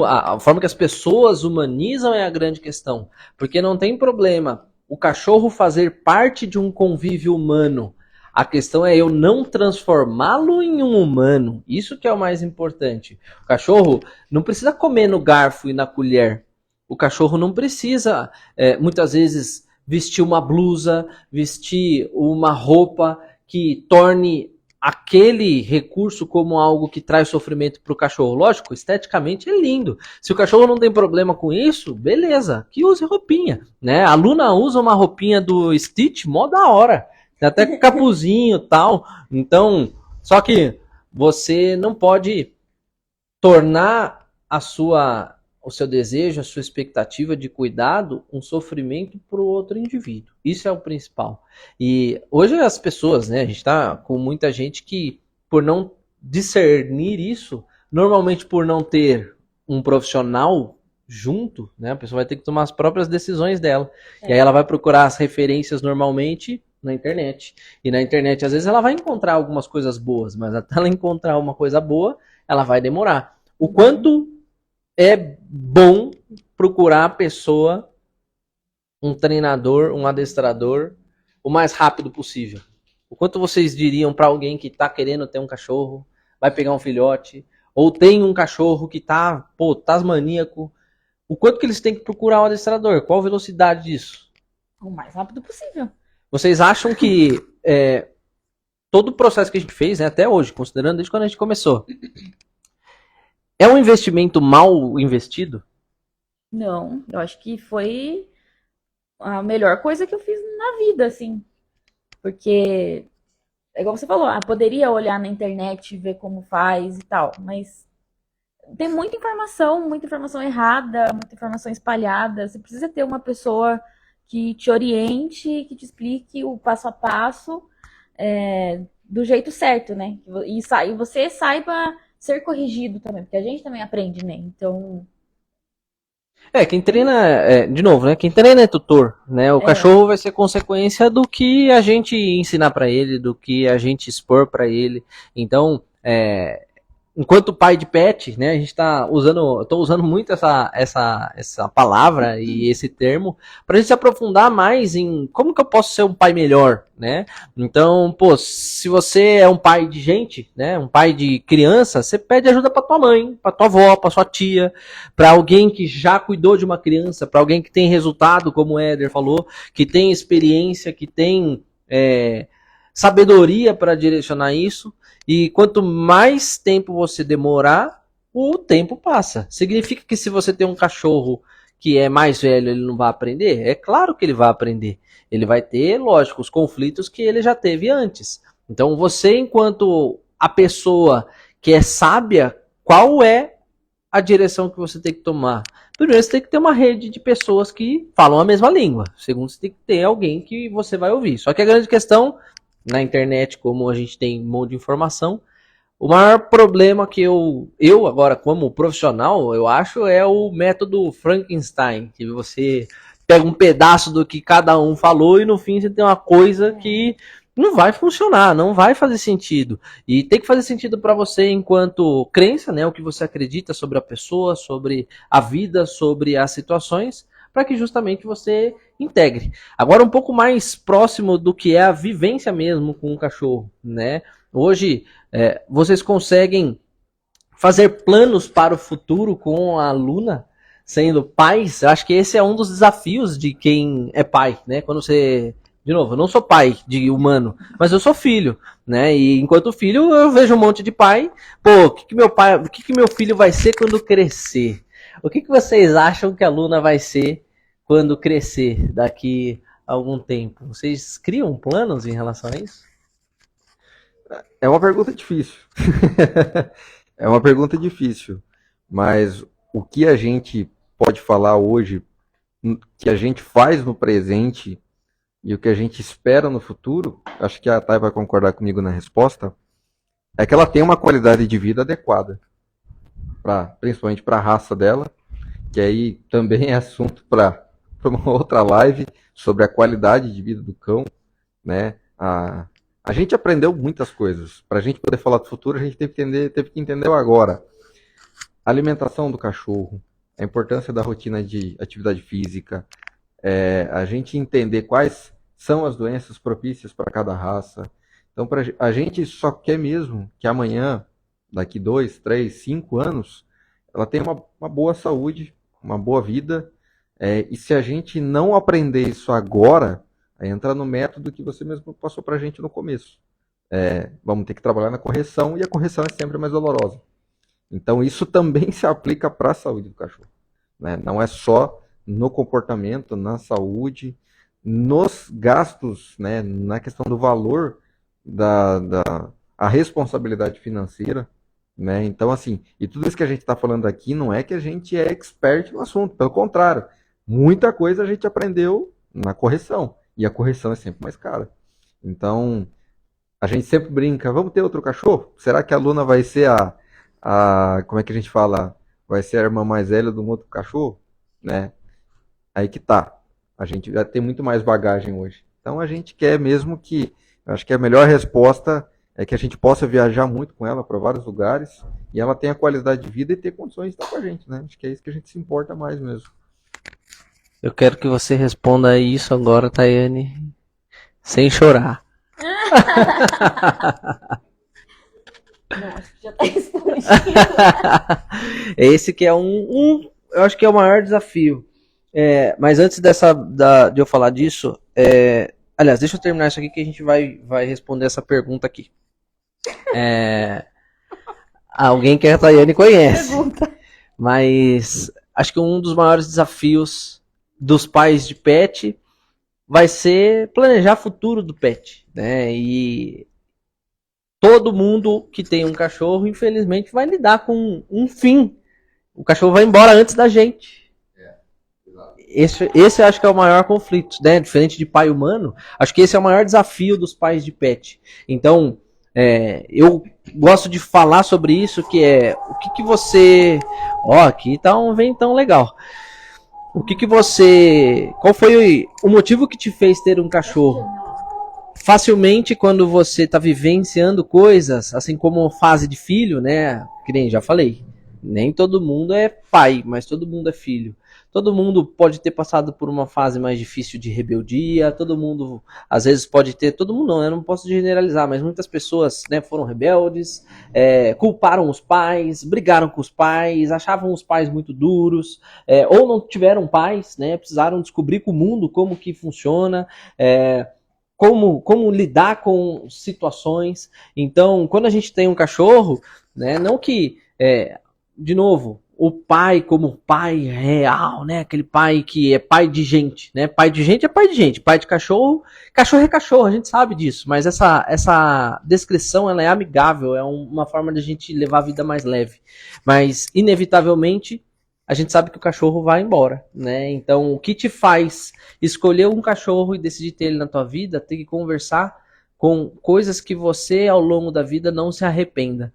a forma que as pessoas humanizam é a grande questão. Porque não tem problema o cachorro fazer parte de um convívio humano. A questão é eu não transformá-lo em um humano. Isso que é o mais importante. O cachorro não precisa comer no garfo e na colher. O cachorro não precisa, muitas vezes, vestir uma blusa, vestir uma roupa que torne aquele recurso como algo que traz sofrimento para o cachorro. Lógico, esteticamente é lindo. Se o cachorro não tem problema com isso, beleza, que use roupinha, né? A Luna usa uma roupinha do Stitch, mó da hora. Tem até com capuzinho e tal. Então, só que você não pode tornar o seu desejo, a sua expectativa de cuidado, um sofrimento para o outro indivíduo. Isso é o principal. E hoje as pessoas, né, a gente está com muita gente que, por não discernir isso, normalmente por não ter um profissional junto, né, a pessoa vai ter que tomar as próprias decisões dela. E aí ela vai procurar as referências normalmente na internet. E na internet, às vezes, ela vai encontrar algumas coisas boas, mas até ela encontrar uma coisa boa, ela vai demorar. O quanto é bom procurar a pessoa, um treinador, um adestrador, o mais rápido possível. O quanto vocês diriam para alguém que tá querendo ter um cachorro, vai pegar um filhote, ou tem um cachorro que tá, pô, tasmaníaco, o quanto que eles têm que procurar um adestrador? Qual a velocidade disso? O mais rápido possível. Vocês acham que todo o processo que a gente fez, né, até hoje, considerando desde quando a gente começou, é um investimento mal investido? Não, eu acho que foi a melhor coisa que eu fiz na vida, assim. Porque, é igual você falou, poderia olhar na internet, ver como faz e tal, mas tem muita informação errada, muita informação espalhada. Você precisa ter uma pessoa que te oriente, que te explique o passo a passo, do jeito certo, né? E você saiba ser corrigido também, porque a gente também aprende, né? Então, Quem treina, de novo, né? Quem treina é tutor, né? O cachorro vai ser consequência do que a gente ensinar pra ele, do que a gente expor pra ele. Então, enquanto pai de pet, né? A gente eu tô usando muito essa palavra e esse termo pra gente se aprofundar mais em como que eu posso ser um pai melhor, né? Então, pô, se você é um pai de gente, né? Um pai de criança, você pede ajuda pra tua mãe, pra tua avó, pra sua tia, pra alguém que já cuidou de uma criança, pra alguém que tem resultado, como o Éder falou, que tem experiência, que tem sabedoria para direcionar isso. E quanto mais tempo você demorar, o tempo passa. Significa que se você tem um cachorro que é mais velho, ele não vai aprender? É claro que ele vai aprender. Ele vai ter, lógico, os conflitos que ele já teve antes. Então você, enquanto a pessoa que é sábia, qual é a direção que você tem que tomar? Primeiro, você tem que ter uma rede de pessoas que falam a mesma língua. Segundo, você tem que ter alguém que você vai ouvir. Só que a grande questão, na internet, como a gente tem um monte de informação, o maior problema que eu agora, como profissional, eu acho, é o método Frankenstein, que você pega um pedaço do que cada um falou e no fim você tem uma coisa que não vai funcionar, não vai fazer sentido. E tem que fazer sentido para você enquanto crença, né, o que você acredita sobre a pessoa, sobre a vida, sobre as situações, para que justamente você integre. Agora um pouco mais próximo do que é a vivência mesmo com o cachorro, né? Hoje vocês conseguem fazer planos para o futuro com a Luna, sendo pais. Acho que esse é um dos desafios de quem é pai, né? Quando você, de novo, eu não sou pai de humano, mas eu sou filho, né? E enquanto filho eu vejo um monte de pai. Pô, o que meu filho vai ser quando crescer? O que vocês acham que a Luna vai ser quando crescer daqui a algum tempo? Vocês criam planos em relação a isso? É uma pergunta difícil. É uma pergunta difícil. Mas o que a gente pode falar hoje, que a gente faz no presente e o que a gente espera no futuro, acho que a Thay vai concordar comigo na resposta, é que ela tem uma qualidade de vida adequada, principalmente para a raça dela, que aí também é assunto para uma outra live sobre a qualidade de vida do cão, né? A gente aprendeu muitas coisas. Para a gente poder falar do futuro, a gente teve que entender o agora. A alimentação do cachorro, a importância da rotina de atividade física, a gente entender quais são as doenças propícias para cada raça. Então, a gente só quer mesmo que amanhã, daqui 2, 3, 5 anos, ela tenha uma boa saúde, uma boa vida. E se a gente não aprender isso agora, aí entra no método que você mesmo passou para a gente no começo. Vamos ter que trabalhar na correção, e a correção é sempre mais dolorosa. Então isso também se aplica para a saúde do cachorro, né? Não é só no comportamento, na saúde, nos gastos, né? Na questão do valor a responsabilidade financeira, né? Então assim, e tudo isso que a gente está falando aqui não é que a gente é expert no assunto, pelo contrário, muita coisa a gente aprendeu na correção. E a correção é sempre mais cara. Então, a gente sempre brinca, vamos ter outro cachorro? Será que a Luna vai ser como é que a gente fala? Vai ser a irmã mais velha de um outro cachorro? Né? Aí que tá. A gente já tem muito mais bagagem hoje. Então, a gente quer mesmo eu acho que a melhor resposta é que a gente possa viajar muito com ela para vários lugares e ela tenha qualidade de vida e ter condições de estar com a gente, né? Acho que é isso que a gente se importa mais mesmo. Eu quero que você responda isso agora, Tayane, sem chorar. Não, acho que já tá respondido. Esse que é eu acho que é o maior desafio. Mas antes de eu falar disso, aliás, deixa eu terminar isso aqui que a gente vai responder essa pergunta aqui. Alguém que a Tayane conhece. Pergunta. Mas acho que um dos maiores desafios dos pais de pet vai ser planejar o futuro do pet, né? E todo mundo que tem um cachorro, infelizmente, vai lidar com um fim. O cachorro vai embora antes da gente. Esse acho que é o maior conflito, né? Diferente de pai humano, acho que esse é o maior desafio dos pais de pet. Então, eu gosto de falar sobre isso, que é o que você... Ó, aqui tá um ventão legal. O que você... Qual foi o motivo que te fez ter um cachorro? Facilmente, quando você está vivenciando coisas, assim como fase de filho, né? Que nem já falei, nem todo mundo é pai, mas todo mundo é filho. Todo mundo pode ter passado por uma fase mais difícil de rebeldia, todo mundo, às vezes pode ter, todo mundo não, eu não posso generalizar, mas muitas pessoas, né, foram rebeldes, culparam os pais, brigaram com os pais, achavam os pais muito duros, ou não tiveram pais, né, precisaram descobrir com o mundo como que funciona, como lidar com situações. Então, quando a gente tem um cachorro, né, não que, de novo, o pai como pai real, né, aquele pai que é pai de gente, né, pai de gente é pai de gente, pai de cachorro, cachorro é cachorro, a gente sabe disso, mas essa descrição, ela é amigável, é uma forma de a gente levar a vida mais leve, mas inevitavelmente a gente sabe que o cachorro vai embora, né? Então, o que te faz escolher um cachorro e decidir ter ele na tua vida, tem que conversar com coisas que você, ao longo da vida, não se arrependa.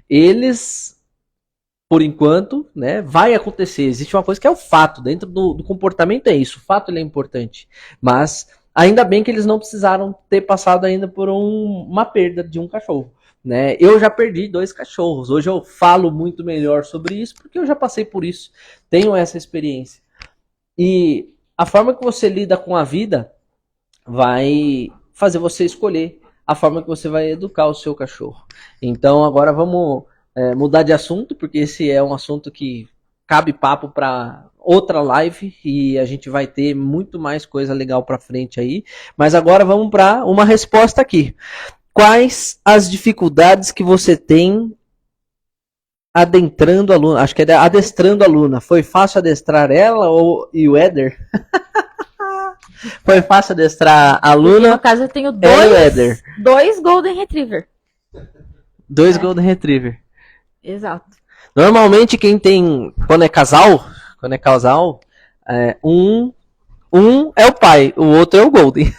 Eles, por enquanto, né, vai acontecer. Existe uma coisa que é o fato, dentro do comportamento é isso, o fato ele é importante. Mas, ainda bem que eles não precisaram ter passado ainda por uma perda de um cachorro. Né? Eu já perdi 2 cachorros. Hoje eu falo muito melhor sobre isso porque eu já passei por isso. Tenho essa experiência. E a forma que você lida com a vida vai fazer você escolher a forma que você vai educar o seu cachorro. Então agora vamos mudar de assunto, porque esse é um assunto que cabe papo para outra live e a gente vai ter muito mais coisa legal para frente aí. Mas agora vamos para uma resposta aqui. Quais as dificuldades que você tem adentrando a Luna? Acho que é adestrando a Luna. Foi fácil adestrar ela e o Éder? Foi fácil adestrar a Luna? No caso, eu tenho dois Golden Retriever. 2 Golden Retriever. Exato. Normalmente quem tem, quando é casal, um é o pai, o outro é o Golden.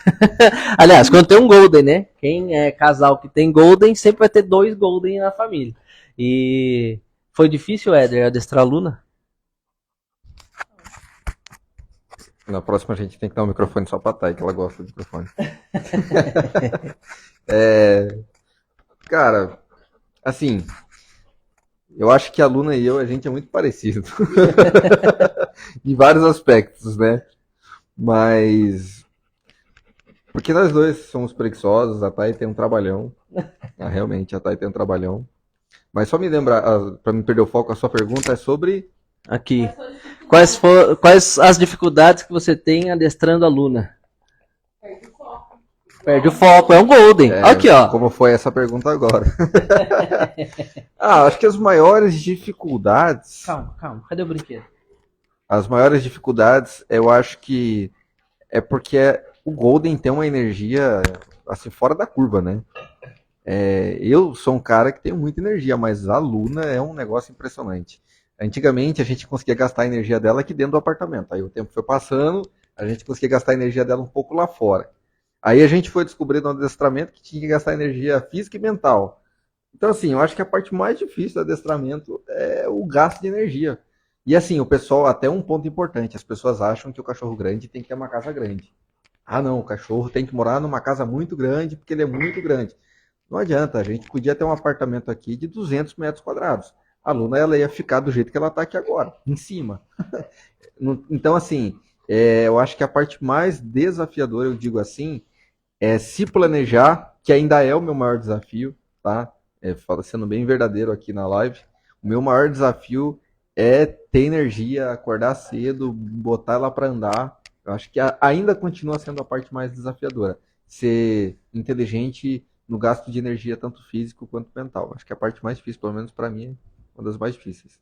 Aliás, quando tem um Golden, né? Quem é casal que tem Golden, sempre vai ter 2 Golden na família. E foi difícil, Éder, adestrar a Luna? Na próxima a gente tem que dar um microfone só pra Thay, que ela gosta de microfone. Cara, assim, eu acho que a Luna e a gente é muito parecido. Em vários aspectos, né? Mas... Porque nós dois somos preguiçosos, a Thay tem um trabalhão. Realmente, a Thay tem um trabalhão. Mas só me lembrar, pra não perder o foco, a sua pergunta é sobre... Aqui. Quais as dificuldades que você tem adestrando a Luna? Perde o foco, é um Golden. Aqui, ó. Como foi essa pergunta agora? Acho que as maiores dificuldades... Calma. Cadê o brinquedo? As maiores dificuldades, eu acho que é porque o Golden tem uma energia assim fora da curva, né? Eu sou um cara que tem muita energia, mas a Luna é um negócio impressionante. Antigamente a gente conseguia gastar a energia dela aqui dentro do apartamento. Aí o tempo foi passando, a gente conseguia gastar a energia dela um pouco lá fora. Aí a gente foi descobrindo no adestramento que tinha que gastar energia física e mental. Então assim, eu acho que a parte mais difícil do adestramento é o gasto de energia. E assim, o pessoal, até um ponto importante, as pessoas acham que o cachorro grande tem que ter uma casa grande. Ah não, o cachorro tem que morar numa casa muito grande porque ele é muito grande. Não adianta, a gente podia ter um apartamento aqui de 200 metros quadrados. A Luna, ela ia ficar do jeito que ela está aqui agora, em cima. Então assim, eu acho que a parte mais desafiadora, eu digo assim, é se planejar, que ainda é o meu maior desafio, tá? Sendo bem verdadeiro aqui na live, o meu maior desafio é ter energia, acordar cedo, botar ela para andar. Eu acho que ainda continua sendo a parte mais desafiadora. Ser inteligente no gasto de energia, tanto físico quanto mental. Acho que a parte mais difícil, pelo menos para mim, é uma das mais difíceis.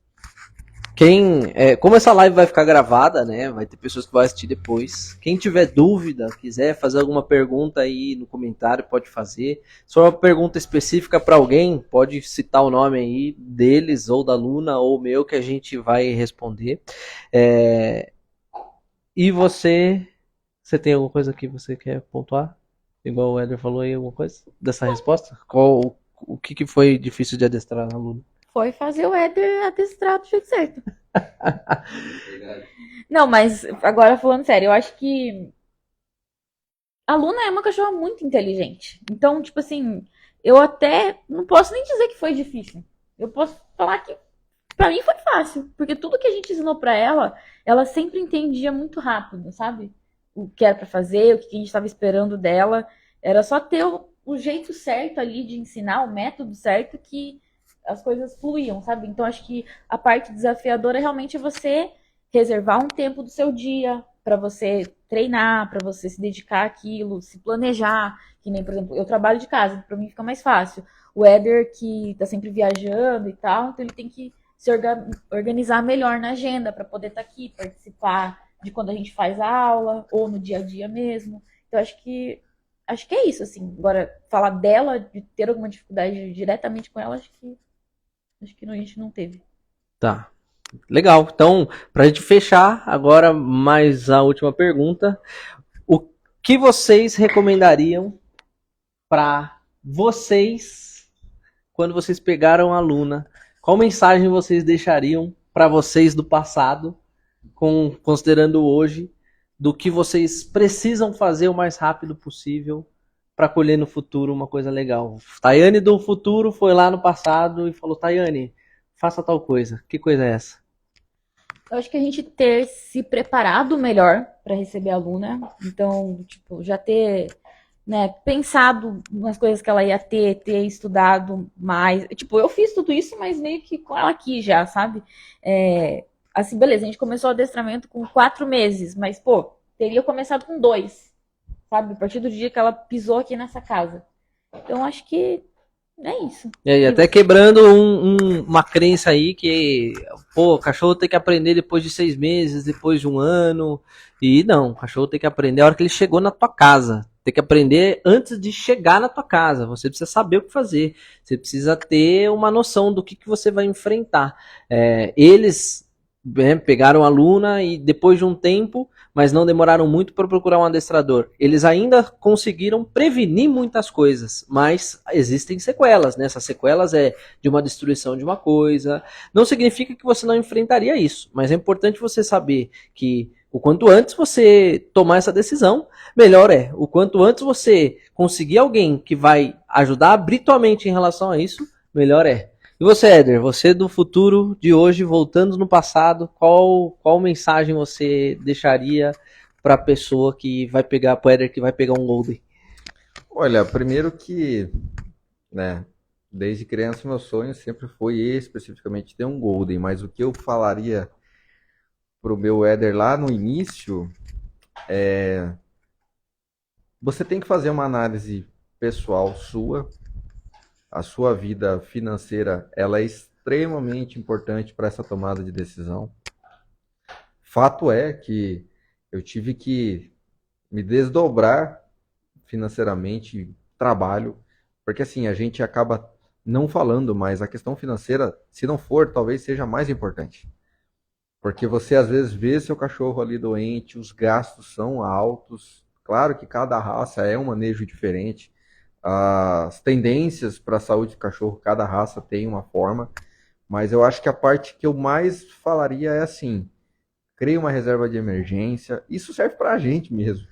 Como essa live vai ficar gravada, né? Vai ter pessoas que vão assistir depois. Quem tiver dúvida, quiser fazer alguma pergunta aí no comentário, pode fazer. Se for uma pergunta específica para alguém, pode citar o nome aí deles, ou da Luna, ou meu, que a gente vai responder. E você tem alguma coisa que você quer pontuar? Igual o Éder falou aí, alguma coisa dessa resposta? O que foi difícil de adestrar na Luna? Foi fazer o Éder adestrar do jeito certo. Não, mas agora falando sério, eu acho que a Luna é uma cachorra muito inteligente. Então, tipo assim, eu até não posso nem dizer que foi difícil. Eu posso falar que pra mim foi fácil, porque tudo que a gente ensinou pra ela, ela sempre entendia muito rápido, sabe? O que era pra fazer, o que a gente estava esperando dela. Era só ter o jeito certo ali de ensinar, o método certo que as coisas fluíam, sabe? Então acho que a parte desafiadora realmente é você reservar um tempo do seu dia pra você treinar, pra você se dedicar àquilo, se planejar. Que nem, por exemplo, eu trabalho de casa, pra mim fica mais fácil. O Éder, que tá sempre viajando e tal, então ele tem que se organizar melhor na agenda para poder estar aqui, participar de quando a gente faz a aula ou no dia a dia mesmo. Então acho que é isso assim. Agora falar dela, de ter alguma dificuldade diretamente com ela, acho que a gente não teve. Tá. Legal. Então, pra gente fechar agora mais a última pergunta, o que vocês recomendariam para vocês quando vocês pegaram a Luna? Qual mensagem vocês deixariam para vocês do passado, considerando hoje, do que vocês precisam fazer o mais rápido possível para colher no futuro uma coisa legal? Tayane do futuro foi lá no passado e falou: Tayane, faça tal coisa. Que coisa é essa? Eu acho que a gente ter se preparado melhor para receber a Luna. Então, tipo, já ter, né, pensado nas coisas que ela ia ter estudado mais. Tipo, eu fiz tudo isso, mas meio que com ela aqui já, sabe? Assim, beleza, a gente começou o adestramento com 4 meses, mas, pô, teria começado com 2, sabe? A partir do dia que ela pisou aqui nessa casa. Então, acho que é isso. E aí, até quebrando uma crença aí que, pô, o cachorro tem que aprender depois de 6 meses, depois de 1 ano. E não, o cachorro tem que aprender a hora que ele chegou na tua casa. Tem que aprender antes de chegar na tua casa. Você precisa saber o que fazer. Você precisa ter uma noção do que você vai enfrentar. Eles pegaram a Luna e depois de um tempo, mas não demoraram muito para procurar um adestrador. Eles ainda conseguiram prevenir muitas coisas, mas existem sequelas, né? Essas sequelas é de uma destruição de uma coisa. Não significa que você não enfrentaria isso, mas é importante você saber que o quanto antes você tomar essa decisão, melhor é. O quanto antes você conseguir alguém que vai ajudar a abrir tua mente em relação a isso, melhor é. E você, Éder, você do futuro de hoje, voltando no passado, qual mensagem você deixaria para a pessoa que vai pegar, para o Éder que vai pegar um Golden? Olha, primeiro que, né, desde criança meu sonho sempre foi especificamente ter um Golden, mas o que eu falaria pro meu Éder lá no início você tem que fazer uma análise pessoal sua. A sua vida financeira, ela é extremamente importante para essa tomada de decisão. Fato é que eu tive que me desdobrar financeiramente, trabalho, porque assim, a gente acaba não falando, mas a questão financeira, se não for, talvez seja mais importante. Porque você às vezes vê seu cachorro ali doente, os gastos são altos. Claro que cada raça é um manejo diferente. As tendências para a saúde do cachorro, cada raça tem uma forma, mas eu acho que a parte que eu mais falaria é assim: crie uma reserva de emergência. Isso serve para a gente mesmo,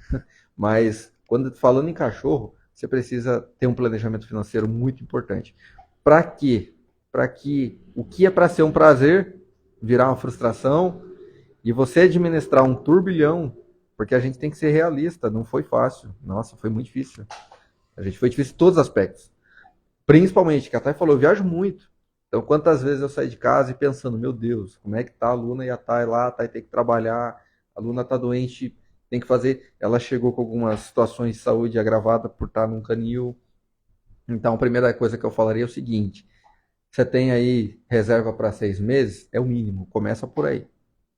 mas quando falando em cachorro, você precisa ter um planejamento financeiro muito importante. Para quê? Para que o que é para ser um prazer virar uma frustração e você administrar um turbilhão, porque a gente tem que ser realista, não foi fácil. Nossa, foi muito difícil. A gente foi difícil em todos os aspectos. Principalmente, que a Thay falou, eu viajo muito. Então, quantas vezes eu saí de casa e pensando, meu Deus, como é que tá a Luna e a Thay lá? A Thay tem que trabalhar, a Luna tá doente, tem que fazer. Ela chegou com algumas situações de saúde agravada por estar num canil. Então, a primeira coisa que eu falaria é o seguinte: você tem aí reserva para 6 meses? É o mínimo, começa por aí.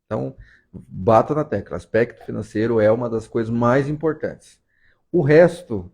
Então, bata na tecla, aspecto financeiro é uma das coisas mais importantes. O resto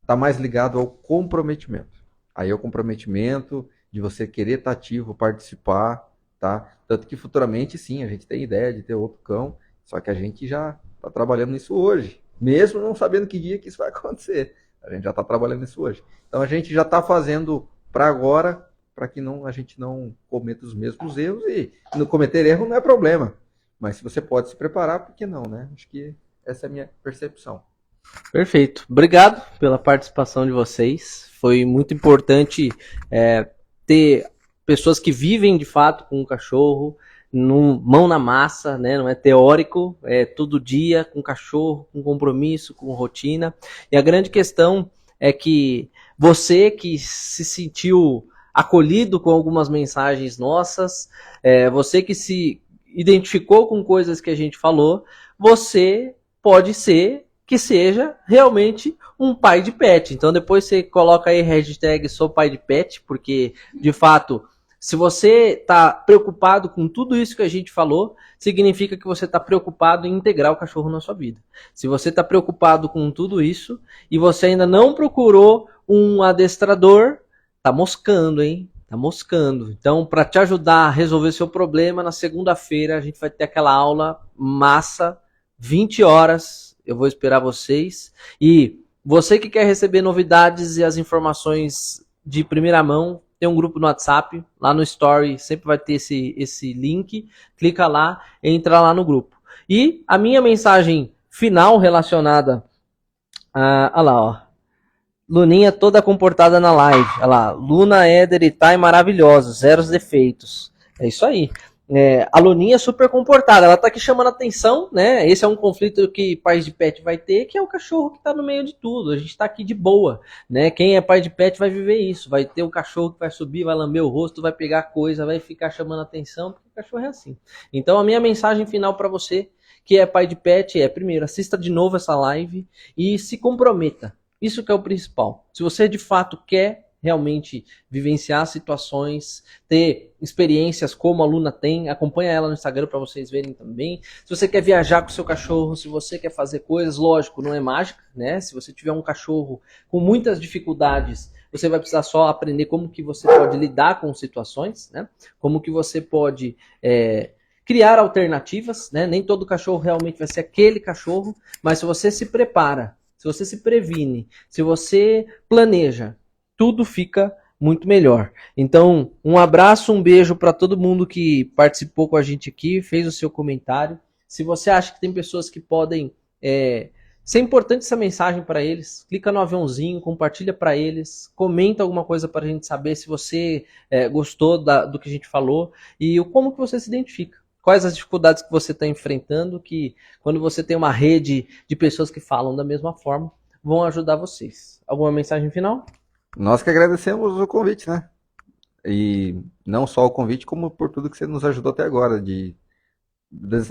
está mais ligado ao comprometimento. Aí é o comprometimento de você querer estar ativo, participar, tá? Tanto que futuramente, sim, a gente tem ideia de ter outro cão, só que a gente já está trabalhando nisso hoje, mesmo não sabendo que dia que isso vai acontecer. A gente já está trabalhando nisso hoje. Então a gente já está fazendo para agora, para que a gente não cometa os mesmos erros, e não cometer erro não é problema. Mas se você pode se preparar, por que não, né? Acho que essa é a minha percepção. Perfeito. Obrigado pela participação de vocês. Foi muito importante ter pessoas que vivem de fato com o cachorro, mão na massa, né? Não é teórico, é todo dia com cachorro, com compromisso, com rotina. E a grande questão é que você que se sentiu acolhido com algumas mensagens nossas, você que se identificou com coisas que a gente falou, você pode ser que seja realmente um pai de pet. Então depois você coloca aí hashtag sou pai de pet, porque de fato, se você está preocupado com tudo isso que a gente falou, significa que você está preocupado em integrar o cachorro na sua vida. Se você está preocupado com tudo isso e você ainda não procurou um adestrador, tá moscando, hein? Tá moscando. Então, para te ajudar a resolver seu problema, na segunda-feira a gente vai ter aquela aula massa, 20 horas. Eu vou esperar vocês. E você que quer receber novidades e as informações de primeira mão, tem um grupo no WhatsApp, lá no Story, sempre vai ter esse link. Clica lá, entra lá no grupo. E a minha mensagem final relacionada olha lá, ó. Luninha toda comportada na live. Olha lá, Luna, Éder e Thay maravilhosos, zeros defeitos. É isso aí. A Luninha é super comportada, ela tá aqui chamando atenção, né? Esse é um conflito que pais de pet vai ter, que é o cachorro que tá no meio de tudo. A gente tá aqui de boa, né? Quem é pai de pet vai viver isso, vai ter o cachorro que vai subir, vai lamber o rosto, vai pegar coisa, vai ficar chamando atenção, porque o cachorro é assim. Então a minha mensagem final para você, que é pai de pet, é: primeiro, assista de novo essa live e se comprometa. Isso que é o principal. Se você de fato quer realmente vivenciar situações, ter experiências como a Luna tem, acompanha ela no Instagram para vocês verem também. Se você quer viajar com o seu cachorro, se você quer fazer coisas, lógico, não é mágica, né? Se você tiver um cachorro com muitas dificuldades, você vai precisar só aprender como que você pode lidar com situações, né? Como que você pode criar alternativas, né? Nem todo cachorro realmente vai ser aquele cachorro, mas se você se prepara, se você se previne, se você planeja, tudo fica muito melhor. Então, um abraço, um beijo para todo mundo que participou com a gente aqui, fez o seu comentário. Se você acha que tem pessoas que podem ser importante essa mensagem para eles, clica no aviãozinho, compartilha para eles, comenta alguma coisa para a gente saber se você gostou do que a gente falou e como que você se identifica. Quais as dificuldades que você está enfrentando, que quando você tem uma rede de pessoas que falam da mesma forma, vão ajudar vocês. Alguma mensagem final? Nós que agradecemos o convite, né? E não só o convite, como por tudo que você nos ajudou até agora.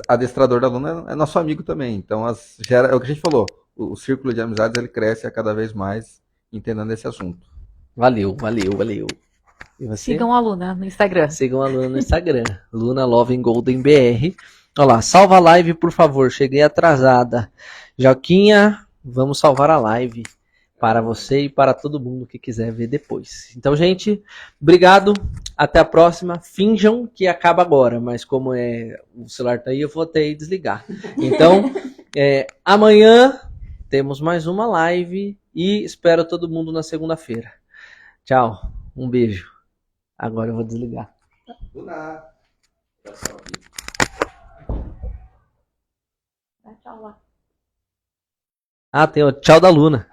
Adestrador da Luna é nosso amigo também. Então, é o que a gente falou. O círculo de amizades ele cresce a cada vez mais entendendo esse assunto. Valeu, valeu, valeu. E você? Sigam a Luna no Instagram. Sigam a Luna no Instagram. Luna Love Golden BR. Olha lá, salva a live, por favor. Cheguei atrasada. Joquinha, vamos salvar a live para você e para todo mundo que quiser ver depois. Então, gente, obrigado. Até a próxima. Finjam que acaba agora, mas como o celular tá aí, eu vou até ir desligar. Então, amanhã temos mais uma live e espero todo mundo na segunda-feira. Tchau. Um beijo. Agora eu vou desligar. Tchau lá. Tem o tchau da Luna.